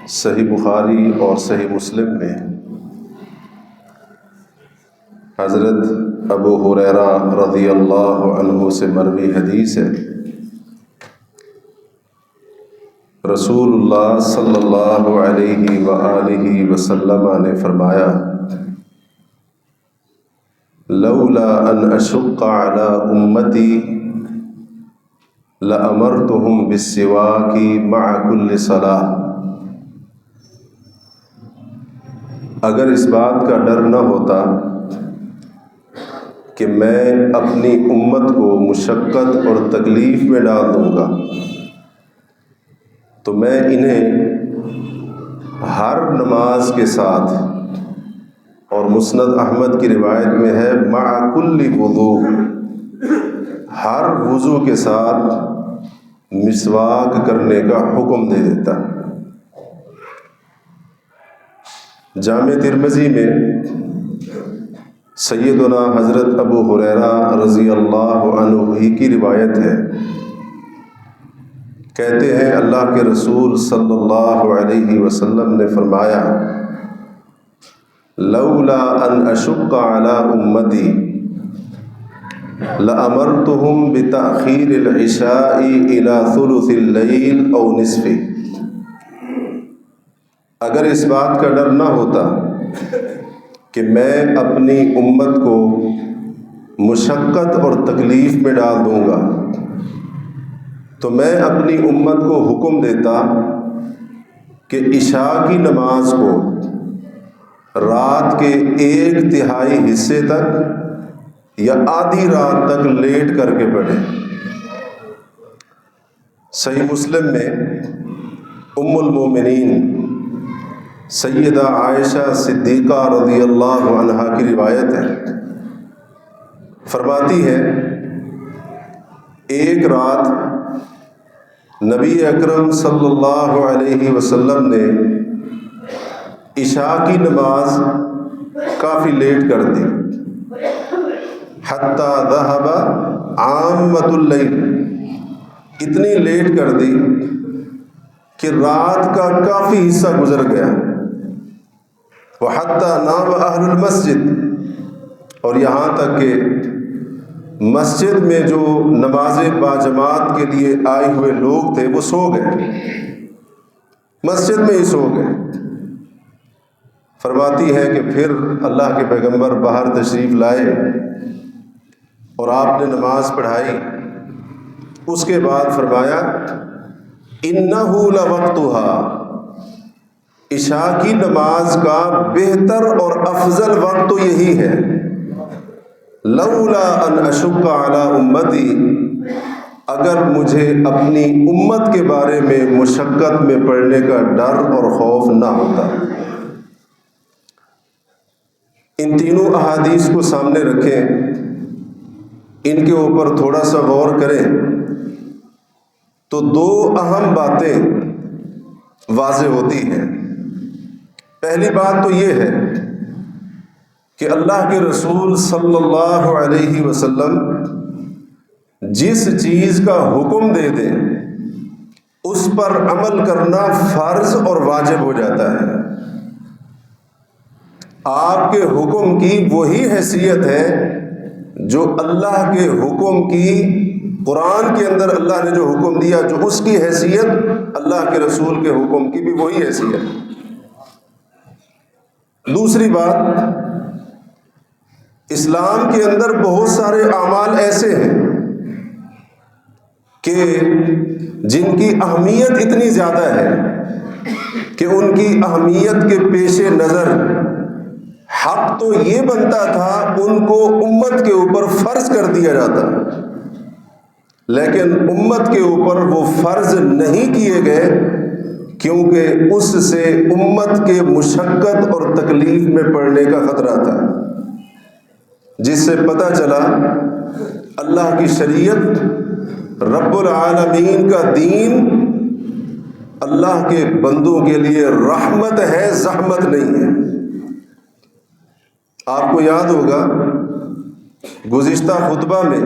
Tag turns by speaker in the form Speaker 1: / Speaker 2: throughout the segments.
Speaker 1: صحیح بخاری اور صحیح مسلم میں حضرت ابو ہریرہ رضی اللہ عنہ سے مروی حدیث ہے، رسول اللہ صلی اللہ علیہ وآلہ وسلم نے فرمایا، لولا ان اشق علی امتی لامرتہم بالسواک مع کل صلاۃ۔ اگر اس بات کا ڈر نہ ہوتا کہ میں اپنی امت کو مشقت اور تکلیف میں ڈال دوں گا تو میں انہیں ہر نماز کے ساتھ، اور مسند احمد کی روایت میں ہے مع کل وضو، ہر وضو کے ساتھ مسواک کرنے کا حکم دے دیتا۔ جامع ترمذی میں سیدنا حضرت ابو ہریرہ رضی اللہ عنہ ہی کی روایت ہے، کہتے ہیں اللہ کے رسول صلی اللہ علیہ وسلم نے فرمایا، لولا ان اشق علی امتی لامرتہم بتأخیر العشاء الی ثلث اللیل او نصفہ۔ اگر اس بات کا ڈر نہ ہوتا کہ میں اپنی امت کو مشقت اور تکلیف میں ڈال دوں گا تو میں اپنی امت کو حکم دیتا کہ عشاء کی نماز کو رات کے 1/3 حصے تک یا آدھی رات تک لیٹ کر کے پڑھیں۔ صحیح مسلم میں ام المومنین سیدہ عائشہ صدیقہ رضی اللہ عنہا کی روایت ہے، فرماتی ہے ایک رات نبی اکرم صلی اللہ علیہ وسلم نے عشاء کی نماز کافی لیٹ کر دی، حتی ذہب عامۃ اللیل، اتنی لیٹ کر دی کہ رات کا کافی حصہ گزر گیا، وحتی نام اہل المسجد، اور یہاں تک کہ مسجد میں جو نماز باجماعت کے لیے آئے ہوئے لوگ تھے وہ سو گئے، مسجد میں ہی سو گئے۔ فرماتی ہے کہ پھر اللہ کے پیغمبر باہر تشریف لائے اور آپ نے نماز پڑھائی، اس کے بعد فرمایا انہ لوقتھا، عشاء کی نماز کا بہتر اور افضل وقت تو یہی ہے، لولا ان اشق علی امتی، اگر مجھے اپنی امت کے بارے میں مشقت میں پڑنے کا ڈر اور خوف نہ ہوتا۔ ان تینوں احادیث کو سامنے رکھیں، ان کے اوپر تھوڑا سا غور کریں تو 2 اہم باتیں واضح ہوتی ہیں۔ پہلی بات تو یہ ہے کہ اللہ کے رسول صلی اللہ علیہ وسلم جس چیز کا حکم دے دیں اس پر عمل کرنا فرض اور واجب ہو جاتا ہے۔ آپ کے حکم کی وہی حیثیت ہے جو اللہ کے حکم کی، قرآن کے اندر اللہ نے جو حکم دیا، جو اس کی حیثیت، اللہ کے رسول کے حکم کی بھی وہی حیثیت۔ دوسری بات، اسلام کے اندر بہت سارے اعمال ایسے ہیں کہ جن کی اہمیت اتنی زیادہ ہے کہ ان کی اہمیت کے پیش نظر حق تو یہ بنتا تھا ان کو امت کے اوپر فرض کر دیا جاتا، لیکن امت کے اوپر وہ فرض نہیں کیے گئے کیونکہ اس سے امت کے مشقت اور تکلیف میں پڑنے کا خطرہ تھا، جس سے پتہ چلا اللہ کی شریعت، رب العالمین کا دین اللہ کے بندوں کے لیے رحمت ہے، زحمت نہیں ہے۔ آپ کو یاد ہوگا گزشتہ خطبہ میں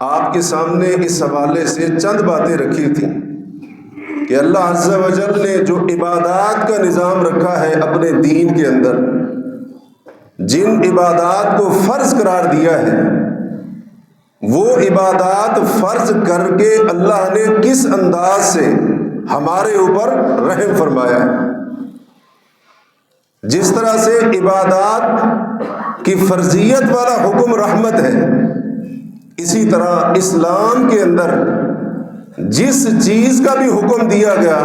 Speaker 1: آپ کے سامنے اس حوالے سے چند باتیں رکھی تھیں کہ اللہ عز و جل نے جو عبادات کا نظام رکھا ہے اپنے دین کے اندر، جن عبادات کو فرض قرار دیا ہے، وہ عبادات فرض کر کے اللہ نے کس انداز سے ہمارے اوپر رحم فرمایا ہے۔ جس طرح سے عبادات کی فرضیت والا حکم رحمت ہے، اسی طرح اسلام کے اندر جس چیز کا بھی حکم دیا گیا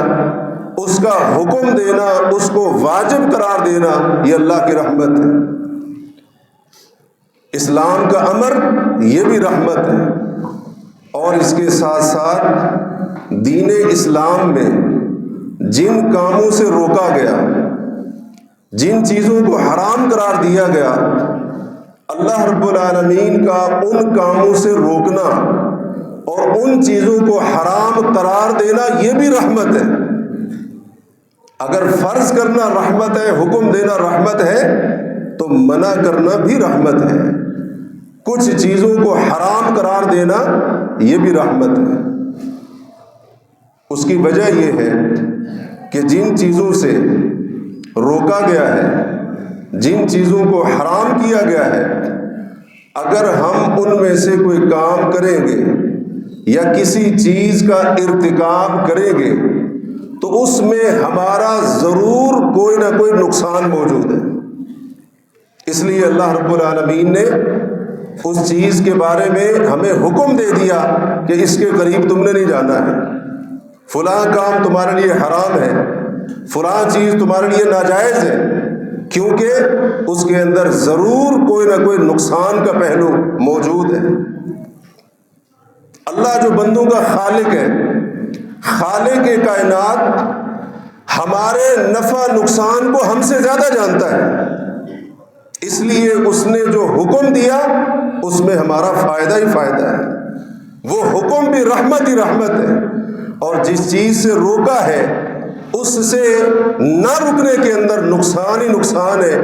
Speaker 1: اس کا حکم دینا، اس کو واجب قرار دینا، یہ اللہ کی رحمت ہے۔ اسلام کا امر یہ بھی رحمت ہے۔ اور اس کے ساتھ ساتھ دین اسلام میں جن کاموں سے روکا گیا، جن چیزوں کو حرام قرار دیا گیا، اللہ رب العالمین کا ان کاموں سے روکنا اور ان چیزوں کو حرام قرار دینا یہ بھی رحمت ہے۔ اگر فرض کرنا رحمت ہے، حکم دینا رحمت ہے، تو منع کرنا بھی رحمت ہے۔ کچھ چیزوں کو حرام قرار دینا یہ بھی رحمت ہے۔ اس کی وجہ یہ ہے کہ جن چیزوں سے روکا گیا ہے، جن چیزوں کو حرام کیا گیا ہے، اگر ہم ان میں سے کوئی کام کریں گے یا کسی چیز کا ارتکاب کریں گے تو اس میں ہمارا ضرور کوئی نہ کوئی نقصان موجود ہے۔ اس لیے اللہ رب العالمین نے اس چیز کے بارے میں ہمیں حکم دے دیا کہ اس کے قریب تم نے نہیں جانا ہے، فلاں کام تمہارے لیے حرام ہے، فلاں چیز تمہارے لیے ناجائز ہے، کیونکہ اس کے اندر ضرور کوئی نہ کوئی نقصان کا پہلو موجود ہے۔ اللہ جو بندوں کا خالق ہے، خالق کائنات، ہمارے نفع نقصان کو ہم سے زیادہ جانتا ہے، اس لیے اس نے جو حکم دیا اس میں ہمارا فائدہ ہی فائدہ ہے۔ وہ حکم بھی رحمت ہی رحمت ہے، اور جس چیز سے روکا ہے اس سے نہ رکنے کے اندر نقصان ہی نقصان ہے۔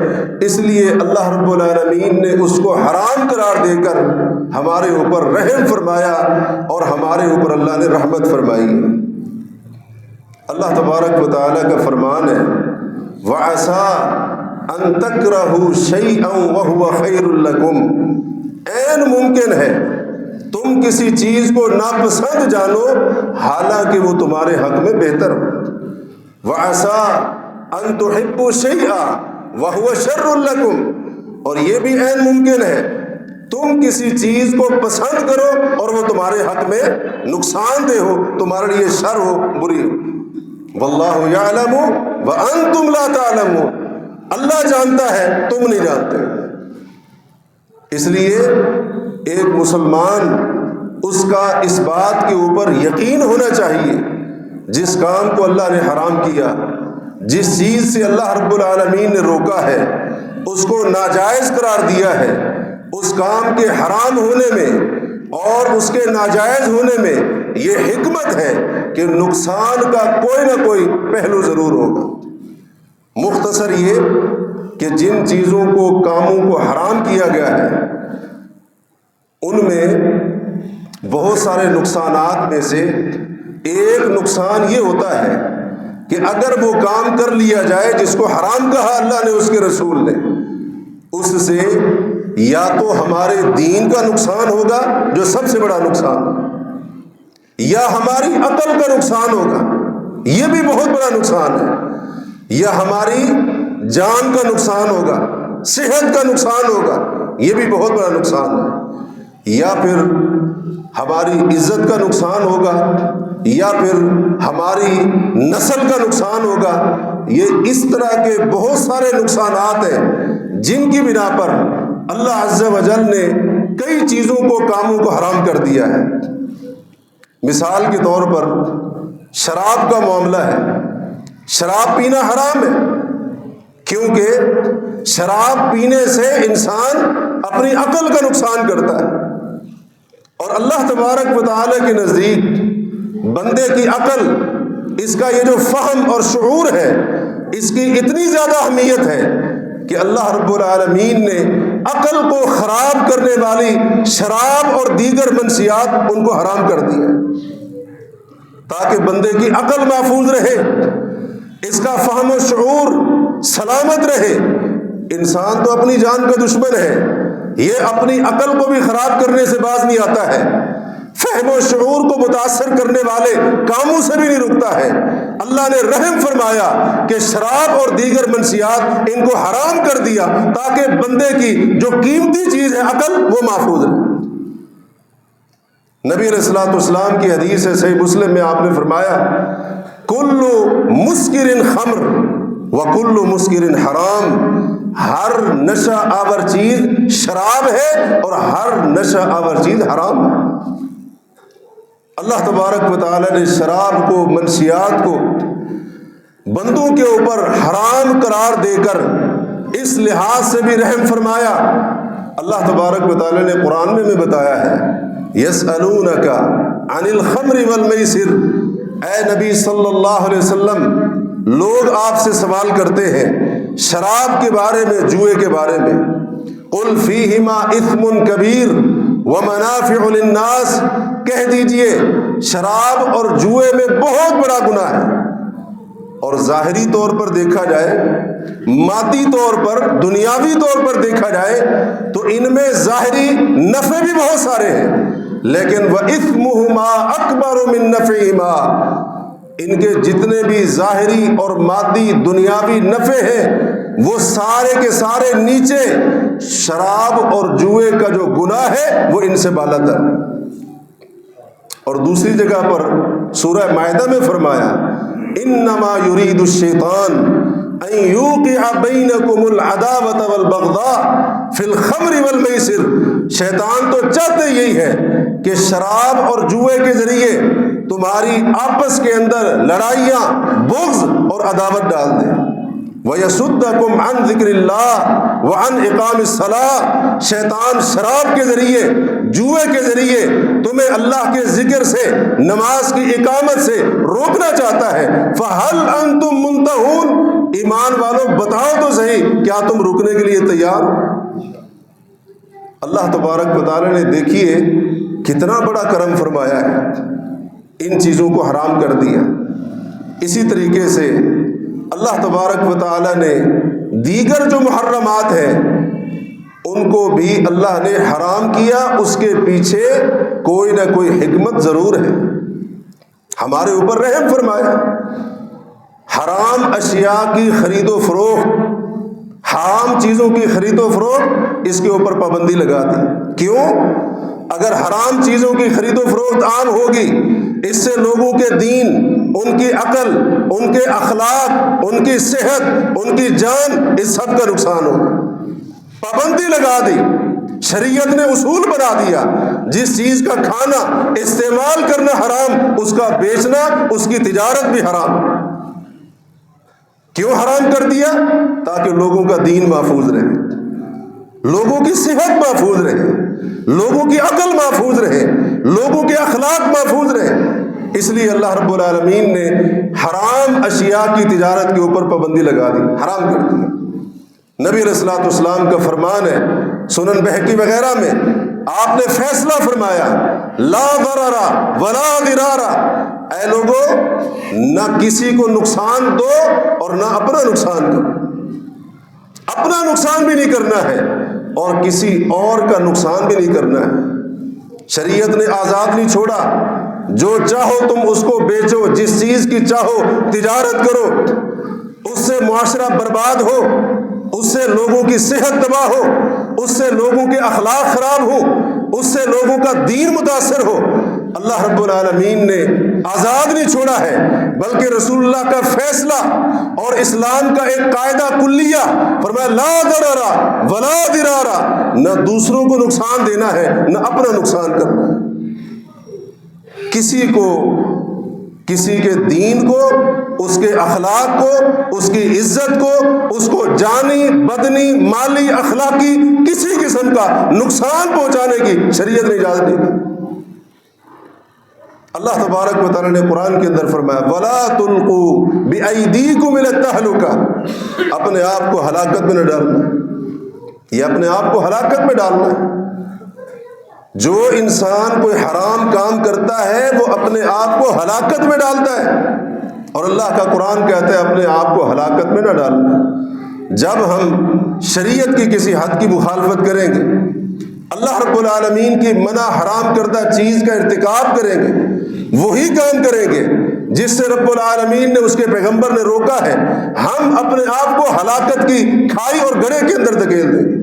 Speaker 1: اس لیے اللہ رب العالمین نے اس کو حرام قرار دے کر ہمارے اوپر رحم فرمایا اور ہمارے اوپر اللہ نے رحمت فرمائی۔ اللہ تبارک و تعالیٰ کا فرمان ہے، وَعَسَىٰ أَن تَكْرَهُوا شَيْئًا وَهُوَ خَيْرٌ لَكُمْ، عین ممکن ہے تم کسی چیز کو ناپسند جانو حالانکہ وہ تمہارے حق میں بہتر ہو۔ وَعَسَىٰ أَن تُحِبُّوا شَيْئًا وَهُوَ شَرٌّ لَكُمْ، اور یہ بھی عین ممکن ہے تم کسی چیز کو پسند کرو اور وہ تمہارے حق میں نقصان دہ ہو، تمہارے لیے شر ہو، بری ہو۔ وَاللَّهُ يَعْلَمُ وَأَنتُمْ لَا تَعْلَمُونَ، اللہ جانتا ہے، تم نہیں جانتے۔ اس لیے ایک مسلمان اس کا اس بات کے اوپر یقین ہونا چاہیے، جس کام کو اللہ نے حرام کیا، جس چیز سے اللہ رب العالمین نے روکا ہے، اس کو ناجائز قرار دیا ہے، اس کام کے حرام ہونے میں اور اس کے ناجائز ہونے میں یہ حکمت ہے کہ نقصان کا کوئی نہ کوئی پہلو ضرور ہوگا۔ مختصر یہ کہ جن چیزوں کو، کاموں کو حرام کیا گیا ہے، ان میں بہت سارے نقصانات میں سے ایک نقصان یہ ہوتا ہے کہ اگر وہ کام کر لیا جائے جس کو حرام کہا اللہ نے، اس کے رسول نے، اس سے یا تو ہمارے دین کا نقصان ہوگا جو سب سے بڑا نقصان ہے، یا ہماری عقل کا نقصان ہوگا، یہ بھی بہت بڑا نقصان ہے، یا ہماری جان کا نقصان ہوگا، صحت کا نقصان ہوگا، یہ بھی بہت بڑا نقصان ہے، یا پھر ہماری عزت کا نقصان ہوگا، یا پھر ہماری نسل کا نقصان ہوگا۔ یہ اس طرح کے بہت سارے نقصانات ہیں جن کی بنا پر اللہ عز و جل نے کئی چیزوں کو، کاموں کو حرام کر دیا ہے۔ مثال کے طور پر شراب کا معاملہ ہے، شراب پینا حرام ہے، کیونکہ شراب پینے سے انسان اپنی عقل کا نقصان کرتا ہے، اور اللہ تبارک و تعالیٰ کے نزدیک بندے کی عقل، اس کا یہ جو فہم اور شعور ہے، اس کی اتنی زیادہ اہمیت ہے کہ اللہ رب العالمین نے عقل کو خراب کرنے والی شراب اور دیگر منشیات ان کو حرام کر دیا۔ تاکہ بندے کی عقل محفوظ رہے، اس کا فہم و شعور سلامت رہے۔ انسان تو اپنی جان کا دشمن ہے، یہ اپنی عقل کو بھی خراب کرنے سے باز نہیں آتا ہے، فہم و شعور کو متاثر کرنے والے کاموں سے بھی نہیں رکتا ہے۔ اللہ نے رحم فرمایا کہ شراب اور دیگر منشیات ان کو حرام کر دیا تاکہ بندے کی جو قیمتی چیز ہے عقل وہ محفوظ رہے۔ نبی علیہ الصلوۃ والسلام کی حدیث ہے صحیح مسلم میں، آپ نے فرمایا کل مسکر خمر وکل مسکر حرام، ہر نشہ آور چیز شراب ہے اور ہر نشہ آور چیز حرام ہے۔ اللہ تبارک و تعالی نے شراب کو، منشیات کو بندوں کے اوپر حرام قرار دے کر اس لحاظ سے بھی رحم فرمایا۔ اللہ تبارک و تعالی نے قرآن میں بتایا ہے یسألونک عن الخمر والمیسر، اے نبی صلی اللہ علیہ وسلم لوگ آپ سے سوال کرتے ہیں شراب کے بارے میں، جوئے کے بارے میں، قل فیہما اثم کبیر ومنافع للناس، کہہ دیجئے شراب اور جوئے میں بہت بڑا گناہ ہے، اور ظاہری طور پر دیکھا جائے، مادی طور پر، دنیاوی طور پر دیکھا جائے تو ان میں ظاہری نفع بھی بہت سارے ہیں، لیکن وَإِثْمُهُمَا أَكْبَرُ مِن نَّفْعِهِمَا، ان کے جتنے بھی ظاہری اور مادی دنیاوی نفع ہیں وہ سارے کے سارے نیچے شراب اور جوئے کا جو گناہ ہے وہ ان سے بالا تر۔ اور دوسری جگہ پر سورہ مائدہ میں فرمایا انما یرید الشیطان ان یوقع بینکم العداوۃ والبغضاء فی الخمر والمیسر، شیطان تو چاہتے یہی ہے کہ شراب اور جوئے کے ذریعے تمہاری آپس کے اندر لڑائیاں، بغض اور عداوت ڈال دے۔ وَيَصُدَّكُمْ عَنْ ذِكْرِ اللَّهِ وَعَنْ إِقَامِ الصَّلَاةِ، شیطان شراب کے ذریعے، جوئے کے ذریعے تمہیں اللہ کے ذکر سے، نماز کی اقامت سے روکنا چاہتا ہے۔ فَهَلْ أَنْتُمْ مُنْتَهُونَ، ایمان والوں بتاؤ تو صحیح کیا تم رکنے کے لیے تیار ہو؟ اللہ تبارک و تعالی نے دیکھیے کتنا بڑا کرم فرمایا ہے، ان چیزوں کو حرام کر دیا۔ اسی طریقے سے اللہ تبارک و تعالی نے دیگر جو محرمات ہیں ان کو بھی اللہ نے حرام کیا، اس کے پیچھے کوئی نہ کوئی حکمت ضرور ہے، ہمارے اوپر رحم فرمایا۔ حرام اشیاء کی خرید و فروخت، حرام چیزوں کی خرید و فروخت، اس کے اوپر پابندی لگا دی۔ کیوں؟ اگر حرام چیزوں کی خرید و فروخت عام ہوگی، اس سے لوگوں کے دین، ان کی عقل، ان کے اخلاق، ان کی صحت، ان کی جان، اس سب کا نقصان ہو۔ پابندی لگا دی، شریعت نے اصول بنا دیا، جس چیز کا کھانا، استعمال کرنا حرام، اس کا بیچنا، اس کی تجارت بھی حرام۔ کیوں حرام کر دیا؟ تاکہ لوگوں کا دین محفوظ رہے، لوگوں کی صحت محفوظ رہے، لوگوں کی عقل محفوظ رہے، لوگوں کے اخلاق محفوظ رہے۔ اس لیے اللہ رب العالمین نے حرام اشیاء کی تجارت کے اوپر پابندی لگا دی، حرام کر دیا۔ نبی علیہ الصلوۃ والسلام کا فرمان ہے سنن بہقی وغیرہ میں، آپ نے فیصلہ فرمایا لا ضرر ولا ضرار، اے لوگوں نہ کسی کو نقصان دو اور نہ اپنا نقصان کرو، اپنا نقصان بھی نہیں کرنا ہے اور کسی اور کا نقصان بھی نہیں کرنا ہے۔ شریعت نے آزاد نہیں چھوڑا، جو چاہو تم اس کو بیچو، جس چیز کی چاہو تجارت کرو، اس سے معاشرہ برباد ہو، اس سے لوگوں کی صحت تباہ ہو، اس سے لوگوں کے اخلاق خراب ہو، اس سے لوگوں کا دین متاثر ہو، اللہ رب العالمین نے آزاد نہیں چھوڑا ہے، بلکہ رسول اللہ کا فیصلہ اور اسلام کا ایک قاعدہ کلیہ فرمایا لا ضرر ولا ضرار، نہ دوسروں کو نقصان دینا ہے نہ اپنا نقصان کرنا ہے۔ کسی کو، کسی کے دین کو، اس کے اخلاق کو، اس کی عزت کو، اس کو جانی، بدنی، مالی، اخلاقی کسی قسم کا نقصان پہنچانے کی شریعت نے اجازت نہیں دی۔ اللہ تبارک و تعالی نے قرآن کے اندر فرمایا وَلَا تُلْقُوا بِأَيْدِيكُمْ إِلَى التَّهْلُكَةِ، اپنے آپ کو ہلاکت میں نہ ڈالنا، یہ اپنے آپ کو ہلاکت میں ڈالنا ہے۔ جو انسان کوئی حرام کام کرتا ہے وہ اپنے آپ کو ہلاکت میں ڈالتا ہے، اور اللہ کا قرآن کہتا ہے اپنے آپ کو ہلاکت میں نہ ڈالنا۔ جب ہم شریعت کی کسی حد کی مخالفت کریں گے، اللہ رب العالمین کی منع حرام کردہ چیز کا ارتکاب کریں گے، وہی کام کریں گے جس سے رب العالمین نے، اس کے پیغمبر نے روکا ہے، ہم اپنے آپ کو ہلاکت کی کھائی اور گڑھے کے اندر دھکیل دیں گے۔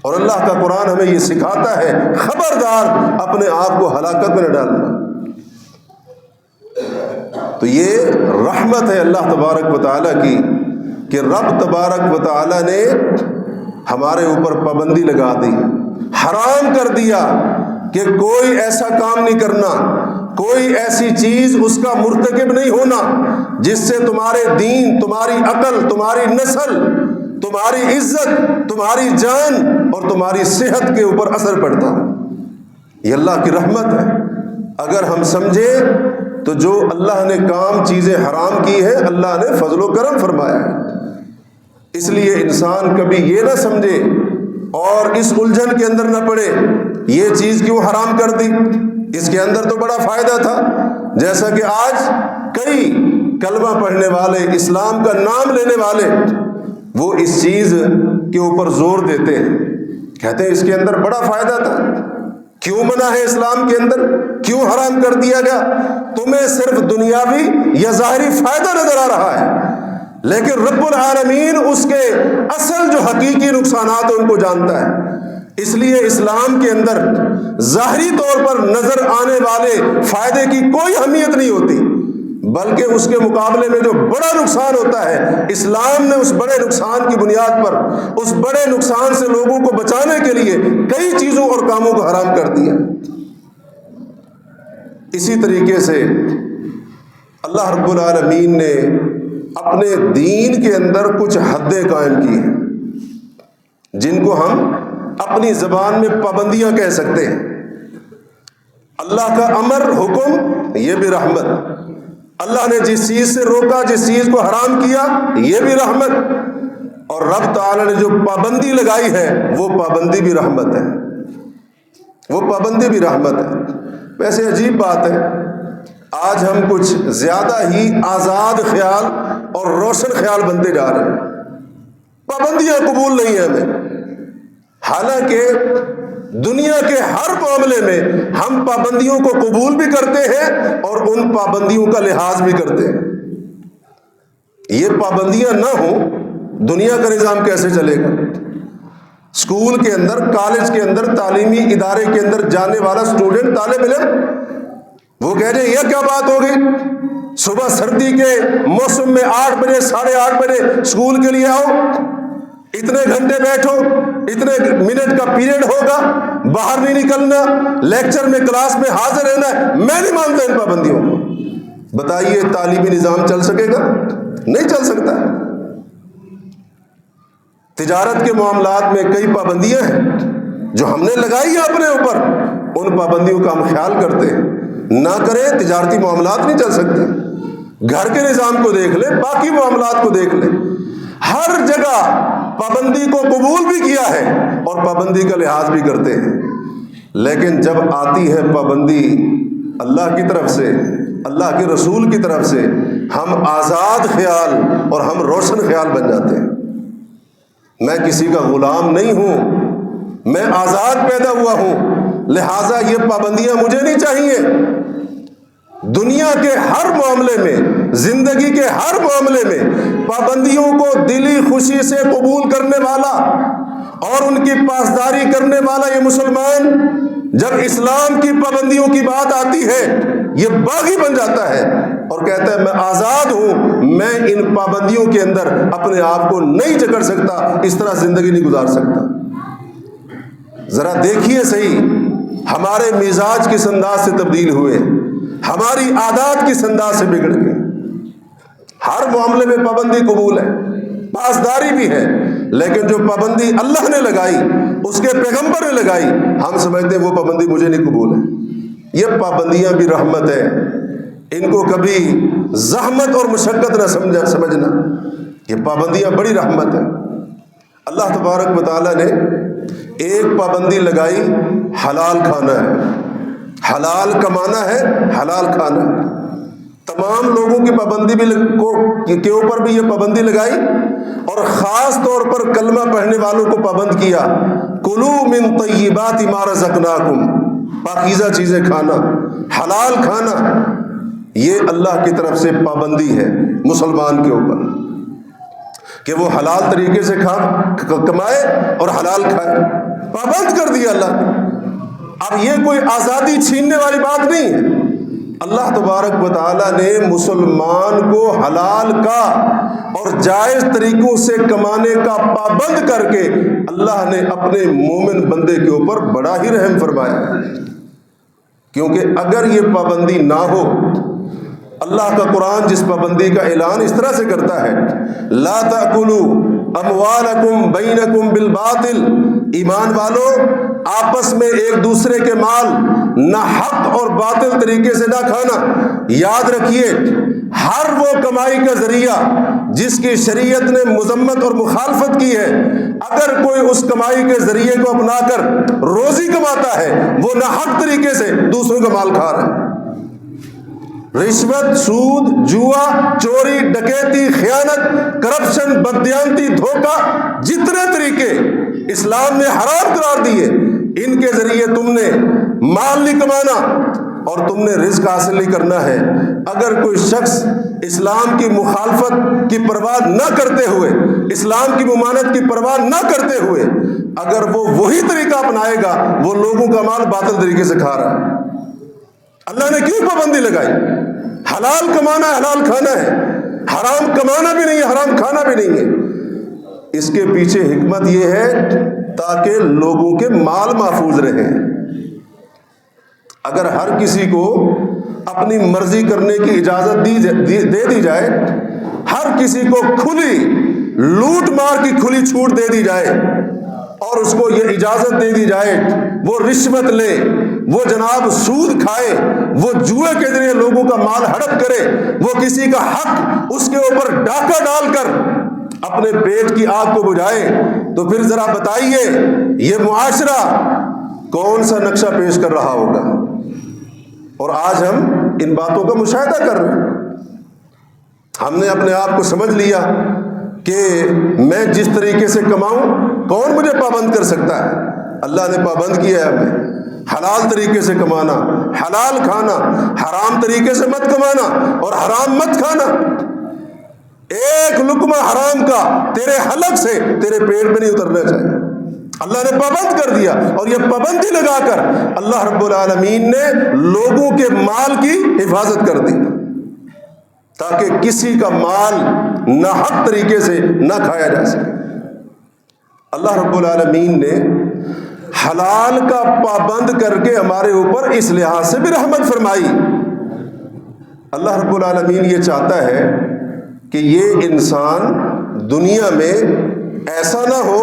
Speaker 1: اور اللہ کا قرآن ہمیں یہ سکھاتا ہے خبردار اپنے آپ کو ہلاکت میں نہ ڈالنا۔ تو یہ رحمت ہے اللہ تبارک و تعالیٰ کی کہ رب تبارک و تعالیٰ نے ہمارے اوپر پابندی لگا دی، حرام کر دیا کہ کوئی ایسا کام نہیں کرنا، کوئی ایسی چیز اس کا مرتکب نہیں ہونا جس سے تمہارے دین، تمہاری عقل، تمہاری نسل، تمہاری عزت، تمہاری جان اور تمہاری صحت کے اوپر اثر پڑتا۔ یہ اللہ کی رحمت ہے۔ اگر ہم سمجھیں تو جو اللہ نے کام چیزیں حرام کی ہے، اللہ نے فضل و کرم فرمایا ہے۔ اس لیے انسان کبھی یہ نہ سمجھے اور اس الجھن کے اندر نہ پڑے یہ چیز کیوں حرام کر دی، اس کے اندر تو بڑا فائدہ تھا۔ جیسا کہ آج کئی کلمہ پڑھنے والے، اسلام کا نام لینے والے، وہ اس چیز کے اوپر زور دیتے ہیں، کہتے ہیں اس کے اندر بڑا فائدہ تھا، کیوں منع ہے اسلام کے اندر، کیوں حرام کر دیا گیا؟ تمہیں صرف دنیاوی یا ظاہری فائدہ نظر آ رہا ہے، لیکن رب العالمین اس کے اصل جو حقیقی نقصانات ہیں ان کو جانتا ہے۔ اس لیے اسلام کے اندر ظاہری طور پر نظر آنے والے فائدے کی کوئی اہمیت نہیں ہوتی، بلکہ اس کے مقابلے میں جو بڑا نقصان ہوتا ہے، اسلام نے اس بڑے نقصان کی بنیاد پر، اس بڑے نقصان سے لوگوں کو بچانے کے لیے کئی چیزوں اور کاموں کو حرام کر دیا۔ اسی طریقے سے اللہ رب العالمین نے اپنے دین کے اندر کچھ حدیں قائم کی ہیں جن کو ہم اپنی زبان میں پابندیاں کہہ سکتے ہیں۔ اللہ کا امر، حکم، یہ بھی رحمت۔ اللہ نے جس چیز سے روکا، جس چیز کو حرام کیا، یہ بھی رحمت۔ اور رب تعالی نے جو پابندی لگائی ہے وہ پابندی بھی رحمت ہے، وہ پابندی بھی رحمت ہے۔ ویسے عجیب بات ہے، آج ہم کچھ زیادہ ہی آزاد خیال اور روشن خیال بنتے جا رہے ہیں، پابندیاں قبول نہیں ہیں ہمیں، حالانکہ دنیا کے ہر معاملے میں ہم پابندیوں کو قبول بھی کرتے ہیں اور ان پابندیوں کا لحاظ بھی کرتے ہیں۔ یہ پابندیاں نہ ہوں، دنیا کا نظام کیسے چلے گا؟ اسکول کے اندر، کالج کے اندر، تعلیمی ادارے کے اندر جانے والا اسٹوڈنٹ، طالب علم، وہ کہہ رہے یہ کیا بات ہوگی، صبح سردی کے موسم میں 8 بجے 8:30 بجے اسکول کے لیے آؤ، اتنے گھنٹے بیٹھو، اتنے منٹ کا پیریڈ ہوگا، باہر نہیں نکلنا، لیکچر میں کلاس میں حاضر رہنا ہے۔ میں نہیں مانتا ان پابندیوں کو۔ بتائیے تعلیمی نظام چل سکے گا؟ نہیں چل سکتا۔ تجارت کے معاملات میں کئی پابندیاں ہیں جو ہم نے لگائی ہیں اپنے اوپر، ان پابندیوں کا ہم خیال کرتے ہیں، نہ کریں تجارتی معاملات نہیں چل سکتے۔ گھر کے نظام کو دیکھ لیں، باقی معاملات کو دیکھ لیں، ہر جگہ پابندی کو قبول بھی کیا ہے اور پابندی کا لحاظ بھی کرتے ہیں، لیکن جب آتی ہے پابندی اللہ کی طرف سے، اللہ کے رسول کی طرف سے، ہم آزاد خیال اور ہم روشن خیال بن جاتے ہیں۔ میں کسی کا غلام نہیں ہوں، میں آزاد پیدا ہوا ہوں، لہٰذا یہ پابندیاں مجھے نہیں چاہیے۔ دنیا کے ہر معاملے میں، زندگی کے ہر معاملے میں پابندیوں کو دلی خوشی سے قبول کرنے والا اور ان کی پاسداری کرنے والا یہ مسلمان، جب اسلام کی پابندیوں کی بات آتی ہے یہ باغی بن جاتا ہے اور کہتا ہے میں آزاد ہوں، میں ان پابندیوں کے اندر اپنے آپ کو نہیں جکڑ سکتا، اس طرح زندگی نہیں گزار سکتا۔ ذرا دیکھیے صحیح، ہمارے مزاج کس انداز سے تبدیل ہوئے، ہماری عادات کس انداز سے بگڑ گئی۔ ہر معاملے میں پابندی قبول ہے، پاسداری بھی ہے، لیکن جو پابندی اللہ نے لگائی، اس کے پیغمبر نے لگائی، ہم سمجھتے ہیں وہ پابندی مجھے نہیں قبول ہے۔ یہ پابندیاں بھی رحمت ہے، ان کو کبھی زحمت اور مشقت نہ سمجھنا، یہ پابندیاں بڑی رحمت ہے۔ اللہ تبارک و تعالیٰ نے ایک پابندی لگائی حلال کھانا ہے، حلال کمانا ہے، حلال کھانا ہے۔ تمام لوگوں کی پابندی کے اوپر بھی یہ پابندی لگائی، اور خاص طور پر کلمہ پڑھنے والوں کو پابند کیا، کلوا من طیبات ما رزقناکم، پاکیزہ چیزیں کھانا، حلال کھانا۔ یہ اللہ کی طرف سے پابندی ہے مسلمان کے اوپر کہ وہ حلال طریقے سے کمائے اور حلال کھائے، پابند کر دیا اللہ۔ اب یہ کوئی آزادی چھیننے والی بات نہیں ہے، اللہ تبارک و تعالیٰ نے مسلمان کو حلال کا اور جائز طریقوں سے کمانے کا پابند کر کے اللہ نے اپنے مومن بندے کے اوپر بڑا ہی رحم فرمایا، کیونکہ اگر یہ پابندی نہ ہو، اللہ کا قرآن جس پابندی کا اعلان اس طرح سے کرتا ہے، لا تأکلوا اموالکم بینکم بالباطل، ایمان والو آپس میں ایک دوسرے کے مال نہ حق اور باطل طریقے سے نہ کھانا۔ یاد رکھیے، ہر وہ کمائی کا ذریعہ جس کی شریعت نے مذمت اور مخالفت کی ہے، اگر کوئی اس کمائی کے ذریعے کو اپنا کر روزی کماتا ہے، وہ نہ حق طریقے سے دوسروں کا مال کھا رہا ہے۔ رشوت، سود، جوا، چوری، ڈکیتی، خیانت، کرپشن، بددیانتی، دھوکہ، جتنے طریقے اسلام نے حرام قرار دیے، ان کے ذریعے تم نے مال نہیں کمانا اور تم نے رزق حاصل نہیں کرنا ہے۔ اگر کوئی شخص اسلام کی مخالفت کی پرواہ نہ کرتے ہوئے، اسلام کی ممانعت کی پرواہ نہ کرتے ہوئے اگر وہ وہی طریقہ اپنائے گا، وہ لوگوں کا مال باطل طریقے سے کھا رہا ہے۔ اللہ نے کیوں پابندی لگائی؟ حلال کمانا ہے، حلال کھانا ہے، حرام کمانا بھی نہیں ہے، حرام کھانا بھی نہیں ہے۔ اس کے پیچھے حکمت یہ ہے تاکہ لوگوں کے مال محفوظ رہیں۔ اگر ہر کسی کو اپنی مرضی کرنے کی اجازت دے دی جائے، ہر کسی کو کھلی لوٹ مار کی کھلی چھوٹ دے دی جائے اور اس کو یہ اجازت دے دی جائے وہ رشوت لے، وہ جناب سود کھائے، وہ جوئے کے ذریعے لوگوں کا مال ہڑپ کرے، وہ کسی کا حق اس کے اوپر ڈاکہ ڈال کر اپنے پیٹ کی آگ کو بجھائے، تو پھر ذرا بتائیے یہ معاشرہ کون سا نقشہ پیش کر رہا ہوگا؟ اور آج ہم ان باتوں کا مشاہدہ کر رہے ہیں۔ ہم نے اپنے آپ کو سمجھ لیا کہ میں جس طریقے سے کماؤں کون مجھے پابند کر سکتا ہے؟ اللہ نے پابند کیا ہے ہمیں حلال طریقے سے کمانا، حلال کھانا، حرام طریقے سے مت کمانا اور حرام مت کھانا۔ ایک لقمہ حرام کا تیرے حلق سے تیرے پیٹ میں نہیں اترنا چاہیے، اللہ نے پابند کر دیا۔ اور یہ پابندی لگا کر اللہ رب العالمین نے لوگوں کے مال کی حفاظت کر دی تاکہ کسی کا مال ناحق طریقے سے نہ کھایا جا سکے۔ اللہ رب العالمین نے حلال کا پابند کر کے ہمارے اوپر اس لحاظ سے بھی رحمت فرمائی۔ اللہ رب العالمین یہ چاہتا ہے کہ یہ انسان دنیا میں ایسا نہ ہو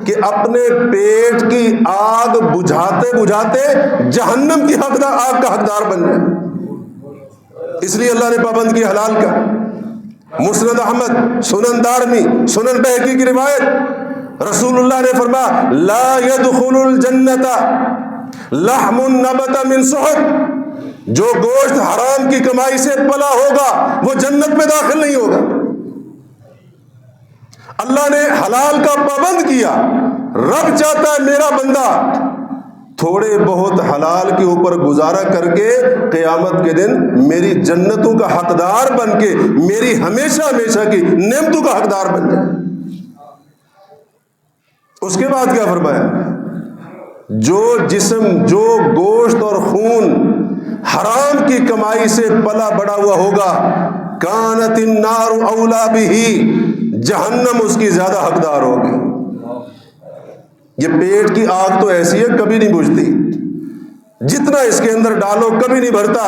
Speaker 1: کہ اپنے پیٹ کی آگ بجھاتے بجھاتے جہنم کی آگ کا حقدار بن جائے، اس لیے اللہ نے پابند کیا حلال کا۔ مسند احمد، سنن دارمی، سنن بہقی کی روایت، رسول اللہ نے فرمایا لا يدخل الجنت لحم نبت من سحت، جو گوشت حرام کی کمائی سے پلا ہوگا وہ جنت میں داخل نہیں ہوگا۔ اللہ نے حلال کا پابند کیا۔ رب چاہتا ہے میرا بندہ تھوڑے بہت حلال کے اوپر گزارا کر کے قیامت کے دن میری جنتوں کا حقدار بن کے میری ہمیشہ ہمیشہ کی نعمتوں کا حقدار بن جائے۔ اس کے بعد کیا فرمایا؟ جو جسم، جو گوشت اور خون حرام کی کمائی سے پلا بڑا ہوا ہوگا، کانت النار اولا بہ، جہنم اس کی زیادہ حقدار ہوگی۔ یہ پیٹ کی آگ تو ایسی ہے کبھی نہیں بجھتی، جتنا اس کے اندر ڈالو کبھی نہیں بھرتا۔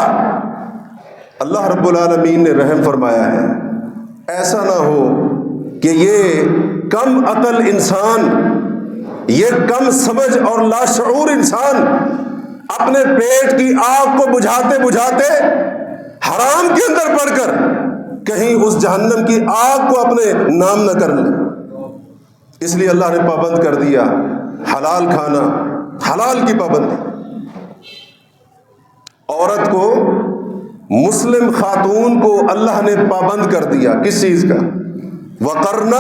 Speaker 1: اللہ رب العالمین نے رحم فرمایا ہے، ایسا نہ ہو کہ یہ کم عقل انسان، یہ کم سمجھ اور لاشعور انسان اپنے پیٹ کی آگ کو بجھاتے بجھاتے حرام کے اندر پڑ کر کہیں اس جہنم کی آگ کو اپنے نام نہ کر لے۔ اس لیے اللہ نے پابند کر دیا حلال کھانا، حلال کی پابندی. عورت کو، مسلم خاتون کو اللہ نے پابند کر دیا کس چیز کا؟ وَقَرْنَ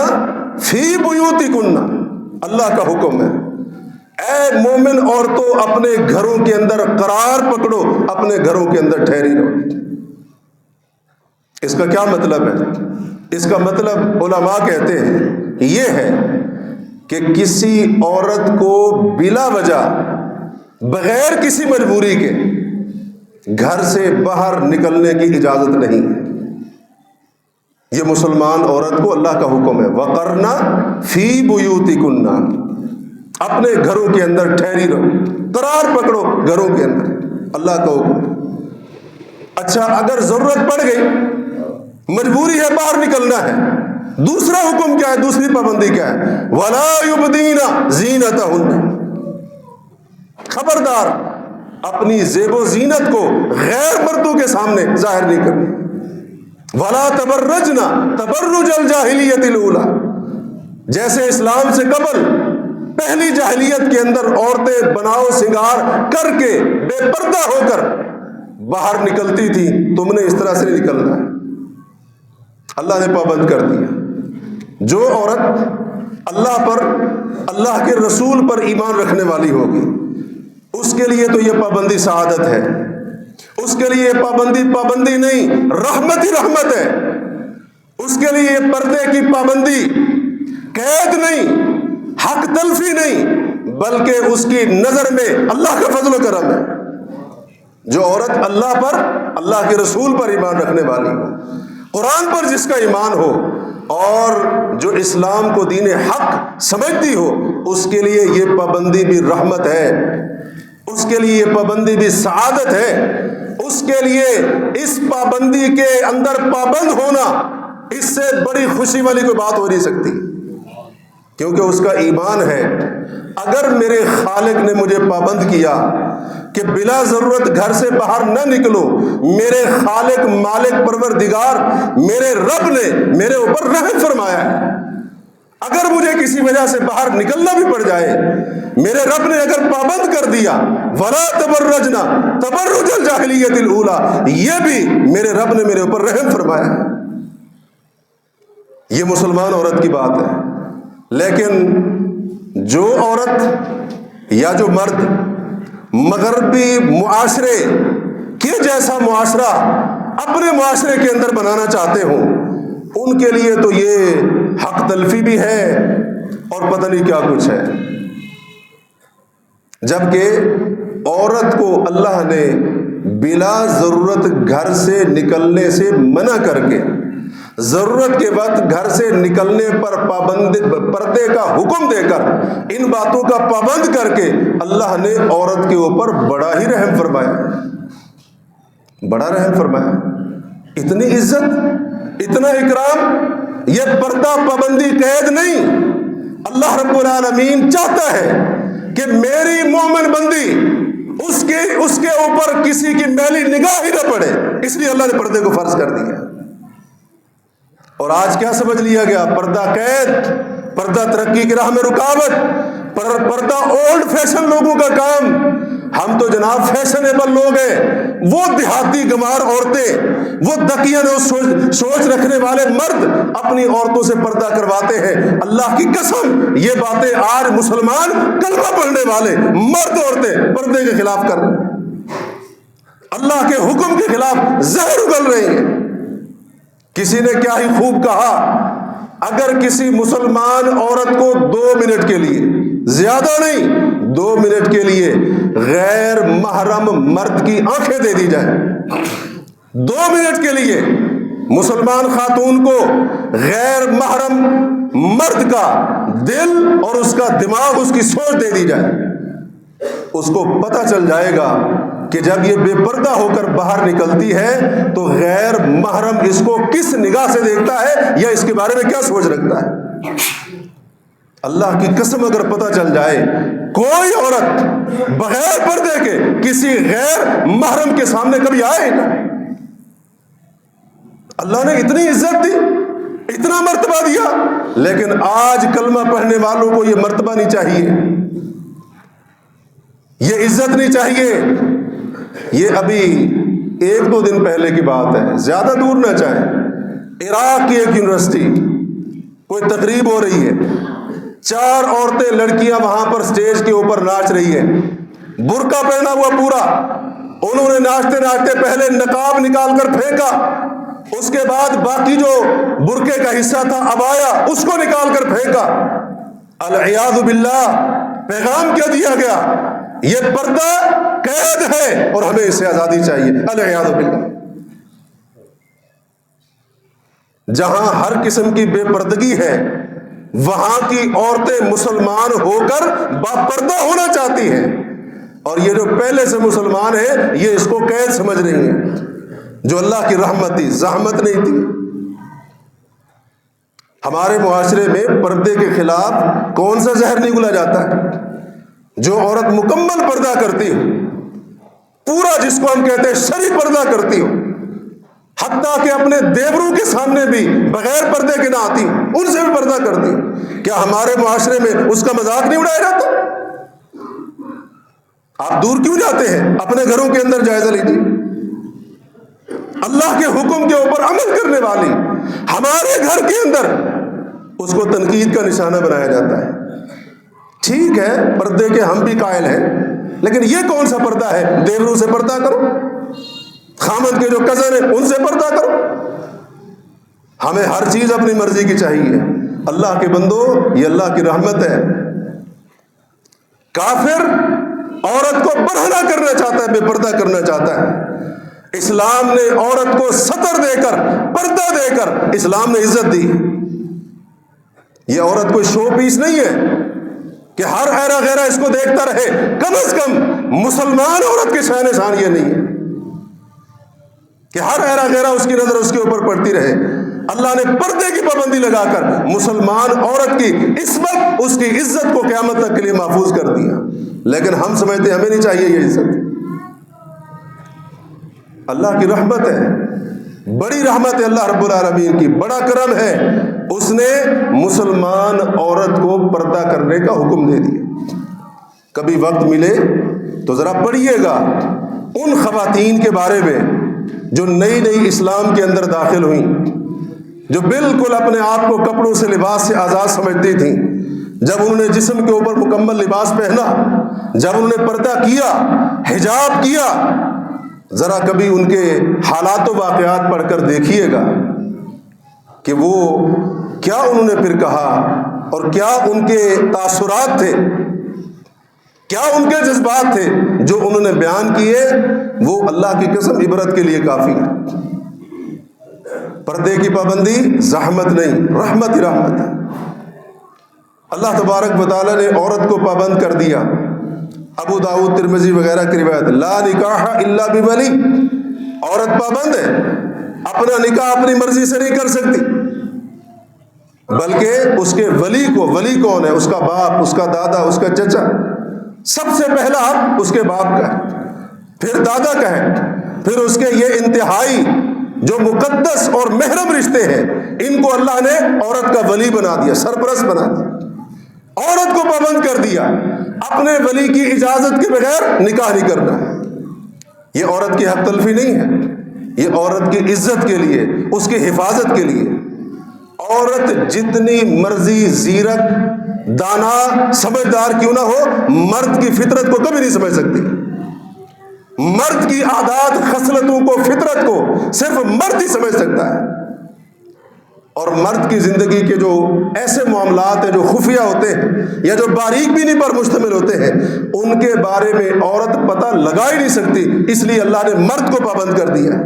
Speaker 1: فِي بُيُوتِكُنَّ، اللہ کا حکم ہے اے مومن عورتوں اپنے گھروں کے اندر قرار پکڑو، اپنے گھروں کے اندر ٹھہری رہو. اس کا کیا مطلب ہے؟ اس کا مطلب علماء کہتے ہیں یہ ہے کہ کسی عورت کو بلا وجہ، بغیر کسی مجبوری کے گھر سے باہر نکلنے کی اجازت نہیں ہے. یہ مسلمان عورت کو اللہ کا حکم ہے وَقَرْنَ فِي بُيُوتِكُنَّ، اپنے گھروں کے اندر ٹھہری رہو، قرار پکڑو گھروں کے اندر، اللہ کا حکم. اچھا اگر ضرورت پڑ گئی، مجبوری ہے، باہر نکلنا ہے، دوسرا حکم کیا ہے؟ دوسری پابندی کیا ہے؟ وَلَا يُبْدِينَ زِينَتَهُنَّ، خبردار اپنی زیب و زینت کو غیر مردوں کے سامنے ظاہر نہیں کرنی. وَلَا تَبَرَّجْنَ تَبَرُّجَ الْجَاهِلِيَّةِ الْأُولَىٰ، جیسے اسلام سے قبل پہلی جاہلیت کے اندر عورتیں بناؤ سنگار کر کے بے پردہ ہو کر باہر نکلتی تھی، تم نے اس طرح سے نہیں نکلنا ہے. اللہ نے پابند کر دیا. جو عورت اللہ پر، اللہ کے رسول پر ایمان رکھنے والی ہوگی، اس کے لیے تو یہ پابندی سعادت ہے. اس کے لیے یہ پابندی نہیں، رحمت ہی رحمت ہے. اس کے لیے یہ پردے کی پابندی قید نہیں، حق تلفی نہیں، بلکہ اس کی نظر میں اللہ کا فضل و کرم ہے. جو عورت اللہ پر، اللہ کے رسول پر ایمان رکھنے والی ہو، قرآن پر جس کا ایمان ہو، اور جو اسلام کو دین حق سمجھتی ہو، اس کے لیے یہ پابندی بھی رحمت ہے، اس کے لیے یہ پابندی بھی سعادت ہے. اس کے لیے اس پابندی کے اندر پابند ہونا، اس سے بڑی خوشی والی کوئی بات ہو نہیں سکتی، کیونکہ اس کا ایمان ہے اگر میرے خالق نے مجھے پابند کیا کہ بلا ضرورت گھر سے باہر نہ نکلو، میرے خالق مالک پروردگار میرے رب نے میرے اوپر رحم فرمایا ہے. اگر مجھے کسی وجہ سے باہر نکلنا بھی پڑ جائے، میرے رب نے اگر پابند کر دیا وَلَا تَبَرَّجْنَ تَبَرُّجَ الْجَاهِلِيَّةِ الْأُولَىٰ، یہ بھی میرے رب نے میرے اوپر رحم فرمایا ہے. یہ مسلمان عورت کی بات ہے. لیکن جو عورت یا جو مرد مغربی معاشرے کے جیسا معاشرہ اپنے معاشرے کے اندر بنانا چاہتے ہوں، ان کے لیے تو یہ حق تلفی بھی ہے اور پتہ نہیں کیا کچھ ہے. جبکہ عورت کو اللہ نے بلا ضرورت گھر سے نکلنے سے منع کر کے، ضرورت کے وقت گھر سے نکلنے پر پردے کا حکم دے کر، ان باتوں کا پابند کر کے اللہ نے عورت کے اوپر بڑا ہی رحم فرمایا، بڑا رحم فرمایا. اتنی عزت، اتنا اکرام، یہ پردہ پابندی قید نہیں. اللہ رب العالمین چاہتا ہے کہ میری مومن بندی اس کے اوپر کسی کی میلی نگاہ ہی نہ پڑے، اس لیے اللہ نے پردے کو فرض کر دیا. اور آج کیا سمجھ لیا گیا؟ پردہ قید، پردہ ترقی کی راہ میں رکاوٹ، پردہ اولڈ فیشن لوگوں کا کام. ہم تو جناب فیشنیبل لوگ ہیں. وہ دیہاتی گمار عورتیں، وہ دقیان سوچ رکھنے والے مرد اپنی عورتوں سے پردہ کرواتے ہیں. اللہ کی قسم یہ باتیں آج مسلمان کلمہ پڑھنے والے مرد عورتیں پردے کے خلاف کر رہے ہیں، اللہ کے حکم کے خلاف زہر اگل رہے ہیں. کسی نے کیا ہی خوب کہا، اگر کسی مسلمان عورت کو 2 منٹ کے لیے، زیادہ نہیں 2 منٹ کے لیے غیر محرم مرد کی آنکھیں دے دی جائیں، 2 منٹ کے لیے مسلمان خاتون کو غیر محرم مرد کا دل اور اس کا دماغ، اس کی سوچ دے دی جائے، اس کو پتہ چل جائے گا کہ جب یہ بے پردہ ہو کر باہر نکلتی ہے تو غیر محرم اس کو کس نگاہ سے دیکھتا ہے یا اس کے بارے میں کیا سوچ رکھتا ہے. اللہ کی قسم اگر پتہ چل جائے کوئی عورت بغیر پردے کے کسی غیر محرم کے سامنے کبھی آئے نا. اللہ نے اتنی عزت دی، اتنا مرتبہ دیا، لیکن آج کلمہ پڑھنے والوں کو یہ مرتبہ نہیں چاہیے. یہ عزت نہیں چاہیے. یہ ابھی 1-2 دن پہلے کی بات ہے، زیادہ دور نہ جائیں. عراق کی ایک یونیورسٹی، کوئی تقریب ہو رہی ہے، 4 عورتیں لڑکیاں وہاں پر سٹیج کے اوپر ناچ رہی ہیں، برقع پہنا ہوا پورا. انہوں نے ناچتے ناچتے پہلے نقاب نکال کر پھینکا، اس کے بعد باقی جو برقعے کا حصہ تھا عبایا اس کو نکال کر پھینکا. العیاذ باللہ. پیغام کیا دیا گیا؟ یہ پردہ قید ہے اور ہمیں اس سے آزادی چاہیے. العیاذ باللہ. جہاں ہر قسم کی بے پردگی ہے وہاں کی عورتیں مسلمان ہو کر باپردہ ہونا چاہتی ہیں، اور یہ جو پہلے سے مسلمان ہیں یہ اس کو قید سمجھ رہی ہیں. جو اللہ کی رحمت تھی، زحمت نہیں تھی. ہمارے معاشرے میں پردے کے خلاف کون سا زہر نہیں گھلا جاتا ہے؟ جو عورت مکمل پردہ کرتی ہو، پورا جس کو ہم کہتے ہیں شرعی پردہ کرتی ہو، حتیٰ کہ اپنے دیوروں کے سامنے بھی بغیر پردے کے نہ آتی ہوں، ان سے بھی پردہ کرتی ہوں، کیا ہمارے معاشرے میں اس کا مذاق نہیں اڑایا جاتا؟ آپ دور کیوں جاتے ہیں؟ اپنے گھروں کے اندر جائزہ لیجیے. اللہ کے حکم کے اوپر عمل کرنے والی ہمارے گھر کے اندر اس کو تنقید کا نشانہ بنایا جاتا ہے. ٹھیک ہے، پردے کے ہم بھی قائل ہیں، لیکن یہ کون سا پردہ ہے؟ دیوروں سے پردہ کرو، خامد کے جو کزن ہیں ان سے پردہ کرو. ہمیں ہر چیز اپنی مرضی کی چاہیے. اللہ کے بندو، یہ اللہ کی رحمت ہے. کافر عورت کو برہنہ کرنا چاہتا ہے، بے پردہ کرنا چاہتا ہے. اسلام نے عورت کو ستر دے کر، پردہ دے کر اسلام نے عزت دی. یہ عورت کوئی شو پیس نہیں ہے کہ ہر ایرا غیرہ اس کو دیکھتا رہے. کم از کم مسلمان عورت کے شان شان یہ نہیں ہے کہ ہر ایرا غیرہ اس کی نظر اس کے اوپر پڑتی رہے. اللہ نے پردے کی پابندی لگا کر مسلمان عورت کی عصمت، اس کی عزت کو قیامت تک کے لیے محفوظ کر دیا. لیکن ہم سمجھتے ہمیں نہیں چاہیے یہ عزت. اللہ کی رحمت ہے، بڑی رحمت ہے اللہ رب العالمین کی، بڑا کرم ہے. اس نے مسلمان عورت کو پردہ کرنے کا حکم دے دیا. کبھی وقت ملے تو ذرا پڑھیے گا ان خواتین کے بارے میں جو نئی نئی اسلام کے اندر داخل ہوئیں، جو بالکل اپنے آپ کو کپڑوں سے، لباس سے آزاد سمجھتی تھیں. جب انہوں نے جسم کے اوپر مکمل لباس پہنا، جب انہوں نے پردہ کیا، حجاب کیا، ذرا کبھی ان کے حالات و واقعات پڑھ کر دیکھیے گا کہ وہ کیا انہوں نے پھر کہا اور کیا ان کے تاثرات تھے، کیا ان کے جذبات تھے جو انہوں نے بیان کیے. وہ اللہ کی قسم عبرت کے لیے کافی ہے. پردے کی پابندی زحمت نہیں، رحمت ہی رحمت ہے. اللہ تبارک و تعالیٰ نے عورت کو پابند کر دیا. ابو داؤد، ترمذی وغیرہ کی روایت، لا نکاح الا بولی. عورت پابند ہے، اپنا نکاح اپنی مرضی سے نہیں کر سکتی، بلکہ اس کے ولی کو، ولی کون ہے؟ اس کا باپ، اس کا دادا، اس کا چچا. سب سے پہلا حق اس کے باپ کا ہے، پھر دادا کا ہے، پھر اس کے یہ انتہائی جو مقدس اور محرم رشتے ہیں، ان کو اللہ نے عورت کا ولی بنا دیا، سرپرست بنا دیا. عورت کو پابند کر دیا، اپنے ولی کی اجازت کے بغیر نکاح نہیں کرنا. یہ عورت کی حق تلفی نہیں ہے، یہ عورت کی عزت کے لیے، اس کی حفاظت کے لیے. عورت جتنی مرضی زیرک، دانا، سمجھدار کیوں نہ ہو، مرد کی فطرت کو کبھی نہیں سمجھ سکتی. مرد کی عادات، خصلتوں کو، فطرت کو صرف مرد ہی سمجھ سکتا ہے. اور مرد کی زندگی کے جو ایسے معاملات ہیں جو خفیہ ہوتے ہیں یا جو باریک بینی پر مشتمل ہوتے ہیں، ان کے بارے میں عورت پتہ لگا ہی نہیں سکتی. اس لیے اللہ نے مرد کو پابند کر دیا.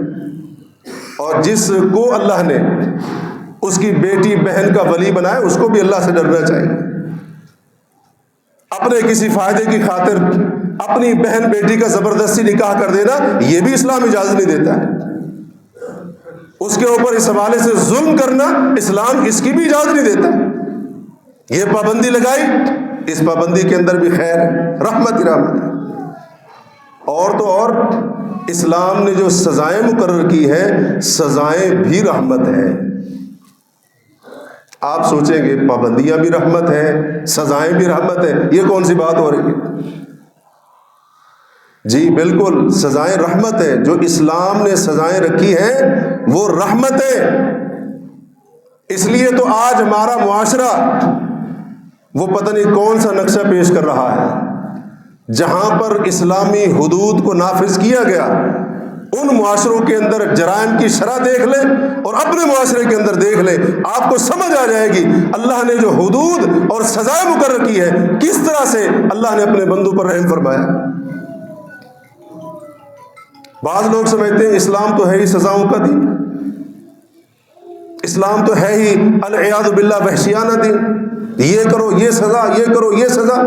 Speaker 1: اور جس کو اللہ نے اس کی بیٹی بہن کا ولی بنائے، اس کو بھی اللہ سے ڈرنا چاہیے. اپنے کسی فائدے کی خاطر اپنی بہن بیٹی کا زبردستی نکاح کر دینا، یہ بھی اسلام اجازت نہیں دیتا ہے. اس کے اوپر اس حوالے سے ظلم کرنا، اسلام اس کی بھی اجازت نہیں دیتا. یہ پابندی لگائی، اس پابندی کے اندر بھی خیر ہے، رحمت ہی رحمت ہے. اور تو اور اسلام نے جو سزائیں مقرر کی ہے، سزائیں بھی رحمت ہے. آپ سوچیں گے پابندیاں بھی رحمت ہے، سزائیں بھی رحمت ہے، یہ کون سی بات ہو رہی ہے؟ جی بالکل، سزائیں رحمت ہے. جو اسلام نے سزائیں رکھی ہیں وہ رحمت ہے. اس لیے تو آج ہمارا معاشرہ وہ پتہ نہیں کون سا نقشہ پیش کر رہا ہے. جہاں پر اسلامی حدود کو نافذ کیا گیا ان معاشروں کے اندر جرائم کی شرح دیکھ لیں اور اپنے معاشرے کے اندر دیکھ لیں، آپ کو سمجھ آ جائے گی اللہ نے جو حدود اور سزائیں مقرر کی ہے کس طرح سے اللہ نے اپنے بندوں پر رحم فرمایا. بعض لوگ سمجھتے ہیں اسلام تو ہے ہی سزاؤں کا دین، اسلام تو ہے ہی العیاذ باللہ وحشیانہ دین، یہ کرو یہ سزا، یہ کرو یہ سزا.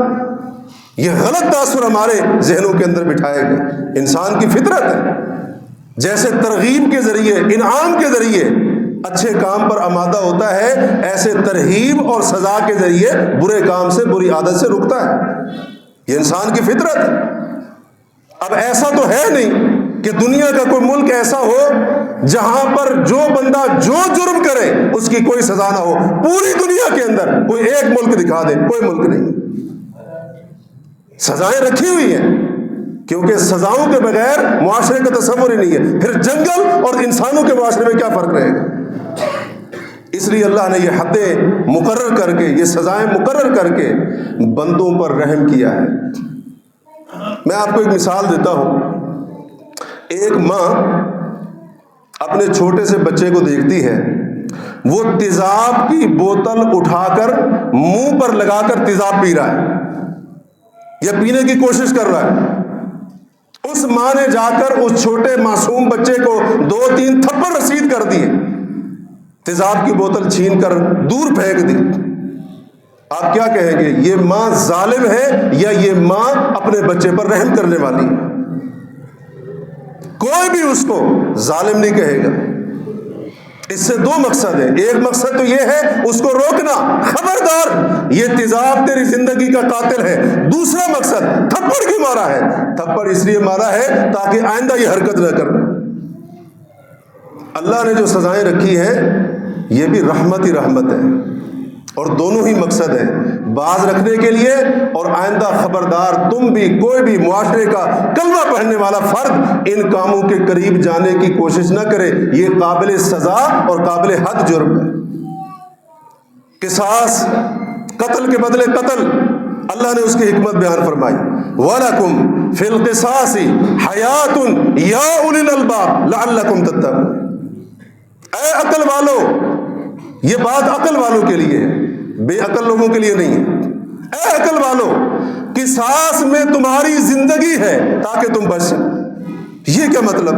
Speaker 1: یہ غلط تاثر ہمارے ذہنوں کے اندر بٹھائے گئے. انسان کی فطرت ہے جیسے ترغیب کے ذریعے، انعام کے ذریعے اچھے کام پر آمادہ ہوتا ہے، ایسے ترہیب اور سزا کے ذریعے برے کام سے، بری عادت سے رکتا ہے. یہ انسان کی فطرت ہے. اب ایسا تو ہے نہیں کہ دنیا کا کوئی ملک ایسا ہو جہاں پر جو بندہ جو جرم کرے اس کی کوئی سزا نہ ہو. پوری دنیا کے اندر کوئی ایک ملک دکھا دے، کوئی ملک نہیں. سزائیں رکھی ہوئی ہیں کیونکہ سزاؤں کے بغیر معاشرے کا تصور ہی نہیں ہے. پھر جنگل اور انسانوں کے معاشرے میں کیا فرق رہے گا؟ اس لیے اللہ نے یہ حدیں مقرر کر کے، یہ سزائیں مقرر کر کے بندوں پر رحم کیا ہے. میں آپ کو ایک مثال دیتا ہوں. ایک ماں اپنے چھوٹے سے بچے کو دیکھتی ہے، وہ تیزاب کی بوتل اٹھا کر منہ پر لگا کر تیزاب پی رہا ہے یا پینے کی کوشش کر رہا ہے. اس ماں نے جا کر اس چھوٹے معصوم بچے کو 2-3 تھپڑ رسید کر دیے، تیزاب کی بوتل چھین کر دور پھینک دی. آپ کیا کہیں گے؟ یہ ماں ظالم ہے یا یہ ماں اپنے بچے پر رحم کرنے والی ہے؟ کوئی بھی اس کو ظالم نہیں کہے گا. اس سے 2 مقصد ہیں. ایک مقصد تو یہ ہے اس کو روکنا، خبردار یہ تیزاب تیری زندگی کا قاتل ہے. دوسرا مقصد تھپڑ کیوں مارا ہے؟ تھپڑ اس لیے مارا ہے تاکہ آئندہ یہ حرکت نہ کرے. اللہ نے جو سزائیں رکھی ہیں یہ بھی رحمت ہی رحمت ہے، اور دونوں ہی مقصد ہیں، باز رکھنے کے لیے اور آئندہ خبردار تم بھی، کوئی بھی معاشرے کا کلمہ پڑھنے والا فرد ان کاموں کے قریب جانے کی کوشش نہ کرے. یہ قابل سزا اور قابل حد جرم ہے. قصاص، قتل کے بدلے قتل، اللہ نے اس کی حکمت بیان فرمائی. وَلَكُمْ فِي الْقِصَاصِ حَيَاتٌ يَا أُولِي الْأَلْبَابِ لَعَلَّكُمْ تَتَّقُونَ. اے عقل والو، یہ بات عقل والوں کے لیے ہے، بے عقل لوگوں کے لیے نہیں ہے. اے عقل والو، قصاص میں تمہاری زندگی ہے تاکہ تم بچ سکو. یہ کیا مطلب؟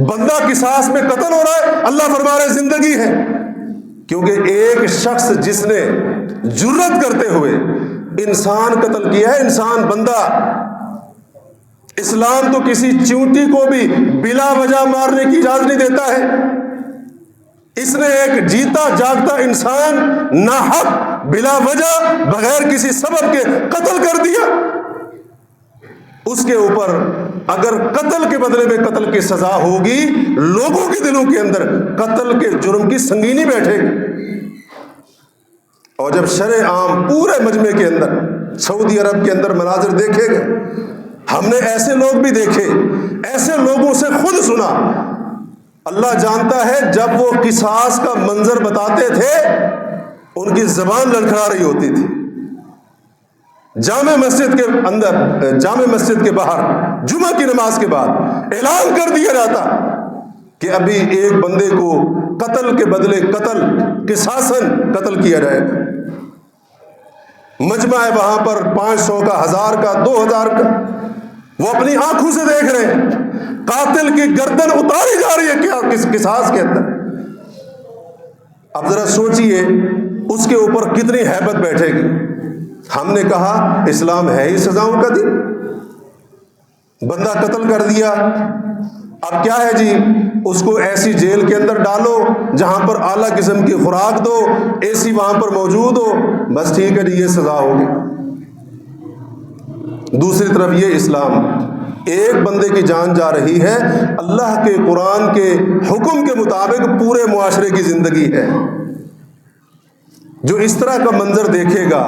Speaker 1: بندہ قصاص میں قتل ہو رہا ہے، اللہ فرما رہے زندگی ہے. کیونکہ ایک شخص جس نے جرت کرتے ہوئے انسان قتل کیا ہے، انسان بندہ، اسلام تو کسی چیونٹی کو بھی بلا وجہ مارنے کی اجازت نہیں دیتا ہے. اس نے ایک جیتا جاگتا انسان ناحق بلا وجہ بغیر کسی سبب کے قتل کر دیا. اس کے اوپر اگر قتل کے بدلے میں قتل کی سزا ہوگی، لوگوں کے دلوں کے اندر قتل کے جرم کی سنگینی بیٹھے گی. اور جب شرع عام پورے مجمع کے اندر، سعودی عرب کے اندر مناظر دیکھے گئے، ہم نے ایسے لوگ بھی دیکھے، ایسے لوگوں سے خود سنا. اللہ جانتا ہے جب وہ قصاص کا منظر بتاتے تھے ان کی زبان لڑکھڑا رہی ہوتی تھی. جامع مسجد کے اندر، جامع مسجد کے باہر جمعہ کی نماز کے بعد اعلان کر دیا جاتا کہ ابھی ایک بندے کو قتل کے بدلے قتل، قصاصاً قتل کیا جائے گا. مجمع ہے وہاں پر 500 کا، 1000 کا، 2000 کا. وہ اپنی آنکھوں سے دیکھ رہے ہیں قاتل کی گردن اتاری جا رہی ہے کیا قصاص کے اندر. اب ذرا سوچئے اس کے اوپر کتنی ہیبت بیٹھے گی. ہم نے کہا اسلام ہے ہی سزاؤں کا دین. بندہ قتل کر دیا، اب کیا ہے جی، اس کو ایسی جیل کے اندر ڈالو جہاں پر اعلیٰ قسم کی خوراک دو، اے سی وہاں پر موجود ہو، بس ٹھیک ہے جی یہ سزا ہوگی. دوسری طرف یہ اسلام، ایک بندے کی جان جا رہی ہے، اللہ کے قرآن کے حکم کے مطابق پورے معاشرے کی زندگی ہے. جو اس طرح کا منظر دیکھے گا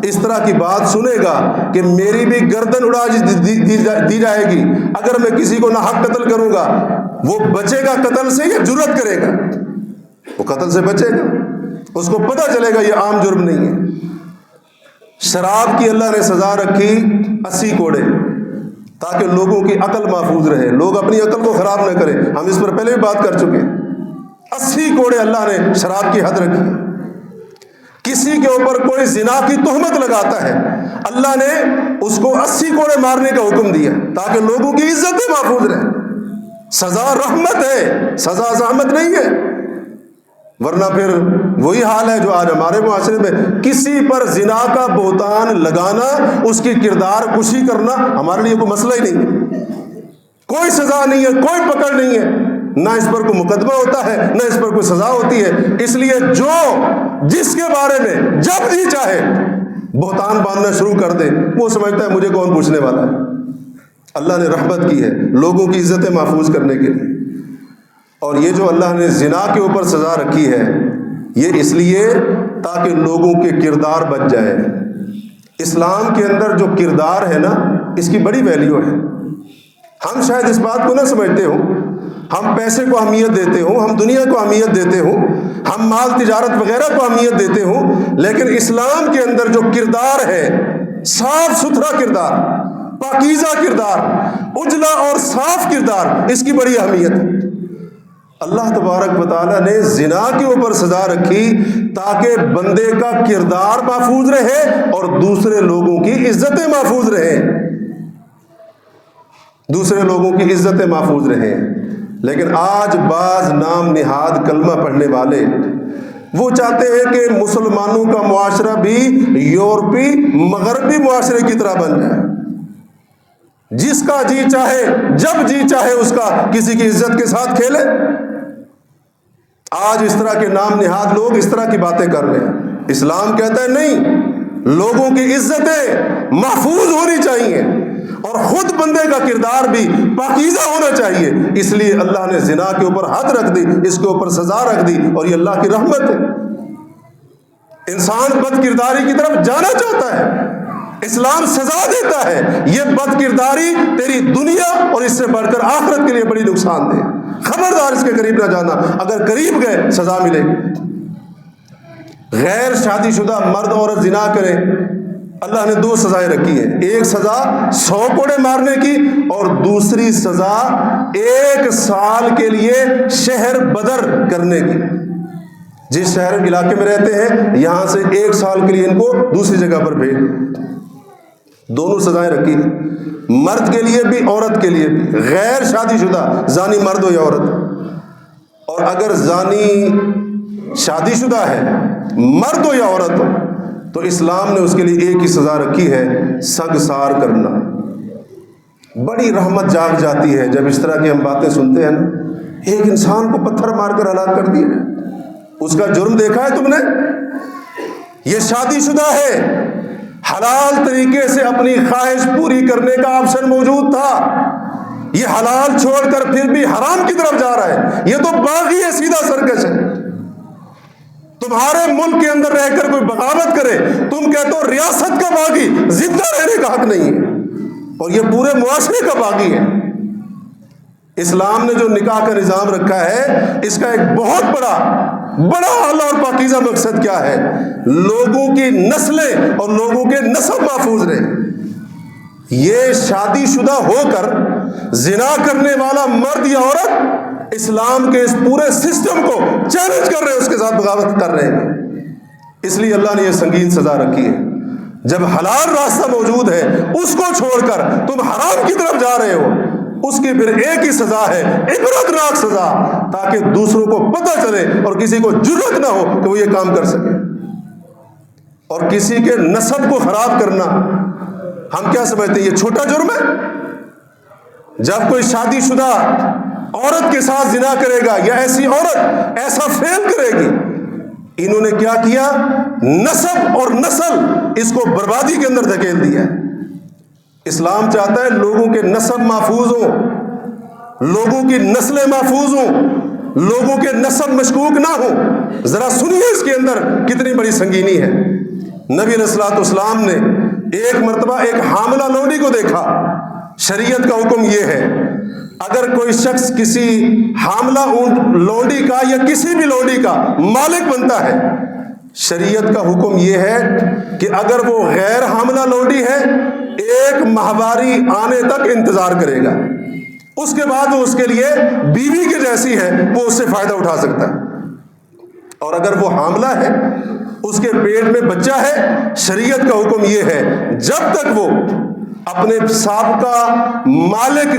Speaker 1: اس طرح کی بات سنے گا کہ میری بھی گردن اڑا دی جائے گی اگر میں کسی کو ناحق قتل کروں گا، وہ بچے گا قتل سے یا جرت کرے گا؟ وہ قتل سے بچے گا، اس کو پتہ چلے گا یہ عام جرم نہیں ہے۔ شراب کی اللہ نے سزا رکھی 80 کوڑے، تاکہ لوگوں کی عقل محفوظ رہے، لوگ اپنی عقل کو خراب نہ کریں۔ ہم اس پر پہلے بھی بات کر چکے ہیں۔ 80 کوڑے اللہ نے شراب کی حد رکھی۔ کسی کے اوپر کوئی زنا کی تہمت لگاتا ہے، اللہ نے اس کو 80 کوڑے مارنے کا حکم دیا تاکہ لوگوں کی عزتیں محفوظ رہیں۔ سزا رحمت ہے، سزا زحمت نہیں ہے، ورنہ پھر وہی حال ہے جو آج ہمارے معاشرے میں، کسی پر زنا کا بہتان لگانا، اس کی کردار کشی کرنا ہمارے لیے کوئی مسئلہ ہی نہیں ہے۔ کوئی سزا نہیں ہے، کوئی پکڑ نہیں ہے، نہ اس پر کوئی مقدمہ ہوتا ہے، نہ اس پر کوئی سزا ہوتی ہے۔ اس لیے جو جس کے بارے میں جب جی چاہے بہتان باندھنا شروع کر دے، وہ سمجھتا ہے مجھے کون پوچھنے والا ہے۔ اللہ نے رحمت کی ہے لوگوں کی عزتیں محفوظ کرنے کے لیے۔ اور یہ جو اللہ نے زنا کے اوپر سزا رکھی ہے، یہ اس لیے تاکہ لوگوں کے کردار بچ جائے۔ اسلام کے اندر جو کردار ہے نا، اس کی بڑی ویلیو ہے۔ ہم شاید اس بات کو نہ سمجھتے ہوں، ہم پیسے کو اہمیت دیتے ہوں، ہم دنیا کو اہمیت دیتے ہوں، ہم مال تجارت وغیرہ کو اہمیت دیتے ہوں، لیکن اسلام کے اندر جو کردار ہے، صاف ستھرا کردار، پاکیزہ کردار، اجلا اور صاف کردار، اس کی بڑی اہمیت ہے۔ اللہ تبارک و تعالیٰ نے زنا کے اوپر سزا رکھی تاکہ بندے کا کردار محفوظ رہے اور دوسرے لوگوں کی عزتیں محفوظ رہیں، دوسرے لوگوں کی عزتیں محفوظ رہیں۔ لیکن آج بعض نام نہاد کلمہ پڑھنے والے وہ چاہتے ہیں کہ مسلمانوں کا معاشرہ بھی یورپی مغربی معاشرے کی طرح بن جائے، جس کا جی چاہے جب جی چاہے اس کا کسی کی عزت کے ساتھ کھیلے۔ آج اس طرح کے نام نہاد لوگ اس طرح کی باتیں کر رہے ہیں۔ اسلام کہتا ہے نہیں، لوگوں کی عزتیں محفوظ ہونی چاہیے اور خود بندے کا کردار بھی پاکیزہ ہونا چاہیے۔ اس لیے اللہ نے زنا کے اوپر حد رکھ دی، اس کے اوپر سزا رکھ دی، اور یہ اللہ کی رحمت ہے۔ انسان بد کرداری کی طرف جانا چاہتا ہے، اسلام سزا دیتا ہے، یہ بد کرداری تیری دنیا اور اس سے بڑھ کر آخرت کے لیے بڑی نقصان دہ، خبردار اس کے قریب نہ جانا، اگر قریب گئے سزا ملے گی۔ غیر شادی شدہ مرد عورت زنا کرے، اللہ نے 2 سزائیں رکھی ہیں، ایک سزا 100 کوڑے مارنے کی اور دوسری سزا 1 سال کے لیے شہر بدر کرنے کی۔ جس شہر علاقے میں رہتے ہیں یہاں سے 1 سال کے لیے ان کو دوسری جگہ پر بھیج، دونوں سزائیں رکھی ہیں، مرد کے لیے بھی عورت کے لیے بھی، غیر شادی شدہ زانی مرد ہو یا عورت۔ اور اگر زانی شادی شدہ ہے، مرد ہو یا عورت ہو، تو اسلام نے اس کے لیے ایک ہی سزا رکھی ہے، سنگسار کرنا۔ بڑی رحمت جاگ جاتی ہے جب اس طرح کی ہم باتیں سنتے ہیں نا۔ ایک انسان کو پتھر مار کر ہلاک کر دیا، اس کا جرم دیکھا ہے تم نے؟ یہ شادی شدہ ہے، حلال طریقے سے اپنی خواہش پوری کرنے کا آپشن موجود تھا، یہ حلال چھوڑ کر پھر بھی حرام کی طرف جا رہا ہے، یہ تو باغی ہے، سیدھا سرکش ہے۔ تمہارے ملک کے اندر رہ کر کوئی بغاوت کرے، تم کہتے ہو ریاست کا باغی، زندہ رہنے کا حق نہیں ہے، اور یہ پورے معاشرے کا باغی ہے۔ اسلام نے جو نکاح کا نظام رکھا ہے، اس کا ایک بہت بڑا اعلیٰ اور پاکیزہ مقصد کیا ہے؟ لوگوں کی نسلیں اور لوگوں کے نسب محفوظ رہے۔ یہ شادی شدہ ہو کر زنا کرنے والا مرد یا عورت اسلام کے اس پورے سسٹم کو چیلنج کر رہے ہیں، اس کے ساتھ بغاوت کر رہے ہیں۔ اس لیے اللہ نے یہ سنگین سزا رکھی ہے۔ جب حلال راستہ موجود ہے اس کو چھوڑ کر تم حرام کی طرف جا رہے ہو، اس کی پھر ایک ہی سزا ہے، عبرتناک سزا، تاکہ دوسروں کو پتہ چلے اور کسی کو جرأت نہ ہو کہ وہ یہ کام کر سکے۔ اور کسی کے نسب کو خراب کرنا ہم کیا سمجھتے ہیں؟ یہ چھوٹا جرم ہے؟ جب کوئی شادی شدہ عورت کے ساتھ زنا کرے گا یا ایسی عورت ایسا فعل کرے گی، انہوں نے کیا کیا؟ نسب اور نسل اس کو بربادی کے اندر دھکیل دیا۔ اسلام چاہتا ہے لوگوں کے نسب محفوظ ہوں، لوگوں کی نسلیں محفوظ ہوں، لوگوں کے نسب مشکوک نہ ہوں۔ ذرا سنیے اس کے اندر کتنی بڑی سنگینی ہے۔ نبی علیہ الصلوۃ والسلام نے ایک مرتبہ ایک حاملہ لونڈی کو دیکھا. شریعت کا حکم یہ ہے اگر کوئی شخص کسی حاملہ اونٹ لونڈی کا یا کسی بھی لونڈی کا مالک بنتا ہے، شریعت کا حکم یہ ہے کہ اگر وہ غیر حاملہ لونڈی ہے ایک ماہواری آنے تک انتظار کرے گا، اس کے بعد وہ اس کے لیے بیوی کے جیسی ہے، وہ اس سے فائدہ اٹھا سکتا ہے. اور اگر وہ حاملہ ہے، اس کے پیٹ میں بچہ ہے، شریعت کا حکم یہ ہے جب تک وہ اپنے سابقہ مالک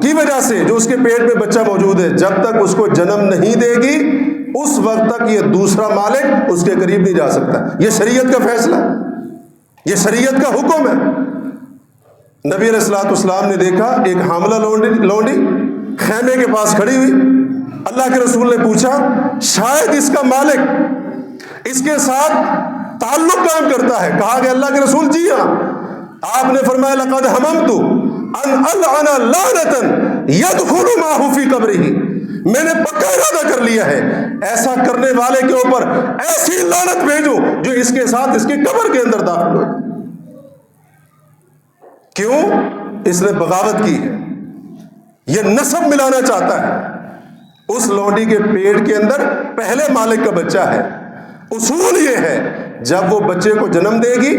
Speaker 1: کی وجہ سے جو اس کے پیٹ میں بچہ موجود ہے، جب تک اس کو جنم نہیں دے گی اس وقت تک یہ دوسرا مالک اس کے قریب نہیں جا سکتا. یہ شریعت کا فیصلہ ہے، یہ شریعت کا حکم ہے. نبی علیہ الصلوۃ والسلام نے دیکھا ایک حاملہ لونڈی خیمے کے پاس کھڑی ہوئی. اللہ کے رسول نے پوچھا شاید اس کا مالک اس کے ساتھ تعلق قائم کرتا ہے. کہا کہ اللہ کے رسول جی ہاں. آپ نے فرمایا لقد حممت ان العن لعنة يدخل معه في قبره، میں نے پکا ارادہ کر لیا ہے ایسا کرنے والے کے اوپر ایسی لعنت بھیجوں جو اس کے ساتھ اس کی قبر کے اندر داخل ہو. کیوں؟ اس نے بغاوت کی ہے، یہ نسب ملانا چاہتا ہے. اس لونڈی کے پیٹ کے اندر پہلے مالک کا بچہ ہے. اصول یہ ہے جب وہ بچے کو جنم دے گی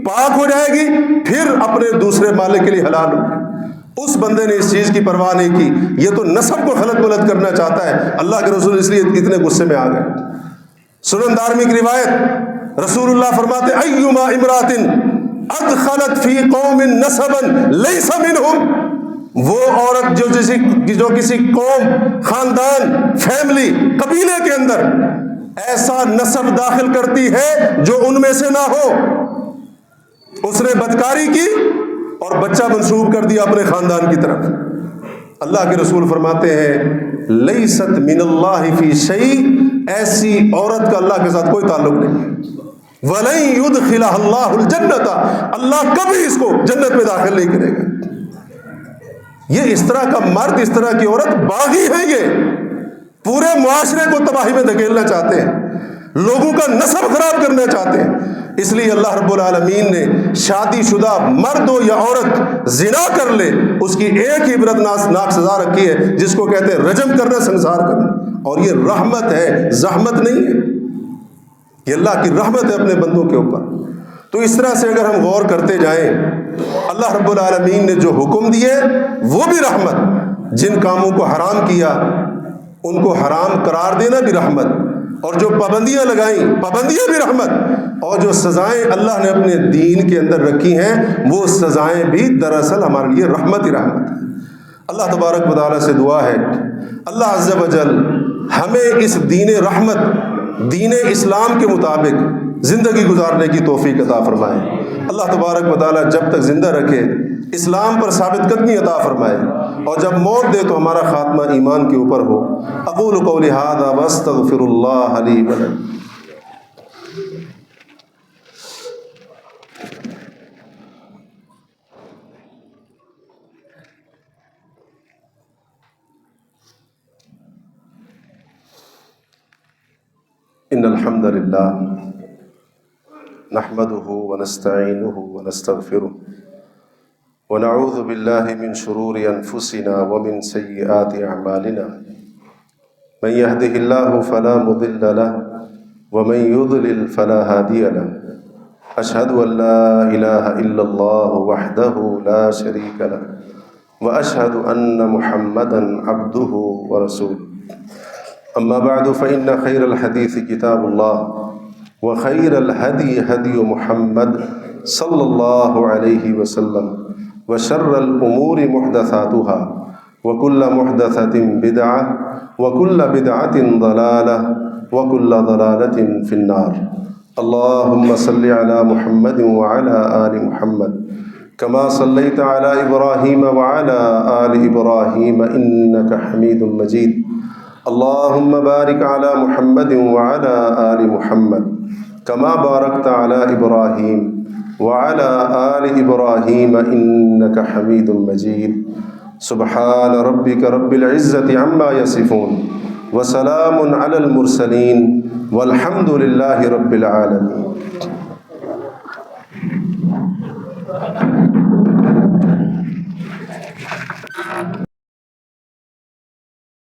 Speaker 1: پاک ہو جائے گی پھر اپنے دوسرے مالک کے لیے حلال ہوگی. اس بندے نے اس چیز کی پرواہ نہیں کی، یہ تو نسب کو خلط ملط کرنا چاہتا ہے. اللہ کے رسول اس لیے اتنے غصے میں آ گئے. سنن دارمی کی روایت، رسول اللہ فرماتے ایما امرات ادخلت فی قوم نسبا لیس منہم، وہ عورت جو کسی قوم، خاندان، فیملی، قبیلے کے اندر ایسا نسب داخل کرتی ہے جو ان میں سے نہ ہو، اس نے بدکاری کی اور بچہ منسوب کر دیا اپنے خاندان کی طرف. اللہ کے رسول فرماتے ہیں لیست من اللہ فی شیء، ایسی عورت کا اللہ کے ساتھ کوئی تعلق نہیں. وَلَن يُدْخِلَهَا اللَّهُ الْجَنَّةَ، اللہ کبھی اس کو جنت میں داخل نہیں کرے گا. یہ اس طرح کا مرد، اس طرح کی عورت باغی ہے، یہ پورے معاشرے کو تباہی میں دھکیلنا چاہتے ہیں، لوگوں کا نسب خراب کرنا چاہتے ہیں. اس لیے اللہ رب العالمین نے شادی شدہ مرد ہو یا عورت زنا کر لے اس کی ایک ہی عبرت ناک سزا رکھی ہے جس کو کہتے ہیں رجم کرنا، سنسار کرنا. اور یہ رحمت ہے، زحمت نہیں ہے. یہ اللہ کی رحمت ہے اپنے بندوں کے اوپر. تو اس طرح سے اگر ہم غور کرتے جائیں اللہ رب العالمین نے جو حکم دیے وہ بھی رحمت، جن کاموں کو حرام کیا ان کو حرام قرار دینا بھی رحمت، اور جو پابندیاں لگائیں پابندیاں بھی رحمت، اور جو سزائیں اللہ نے اپنے دین کے اندر رکھی ہیں وہ سزائیں بھی دراصل ہمارے لیے رحمت ہی رحمت ہے. اللہ تبارک و تعالیٰ سے دعا ہے اللہ عز و جل ہمیں اس دین رحمت، دین اسلام کے مطابق زندگی گزارنے کی توفیق عطا فرمائے. اللہ تبارک و تعالیٰ جب تک زندہ رکھے اسلام پر ثابت قدمی عطا فرمائے، اور جب موت دے تو ہمارا خاتمہ ایمان کے اوپر ہو. اقول قولی ھذا واستغفر اللہ لی ولکم. ان الحمد للہ نحمده ونستعینه ونستغفره ونعوذ باللہ من شرور انفسنا ومن سیئات اعمالنا. من يهده الله فلا مضل له ومن يضلل فلا هادي له. اشهد ان لا اله الا الله وحده لا شريك له واشهد ان محمدا عبده ورسوله. اما بعد فان خير الحديث كتاب الله وخير الهدي هدي محمد صلى الله عليه وسلم وشر الأمور محدثاتها وكل محدثة بدعة وكل بدعة ضلالة وكل ضلالة في النار. اللهم صل على محمد وعلى آل محمد كما صليت على إبراهيم وعلى آل إبراهيم إنك حميد مجيد. اللهم بارك على محمد وعلى آل محمد كما باركت على إبراهيم وعلى آل إبراهيم إنك حميد مجيد. سبحان ربك رب العزة عما يصفون وسلام على المرسلين والحمد لله رب العالمين.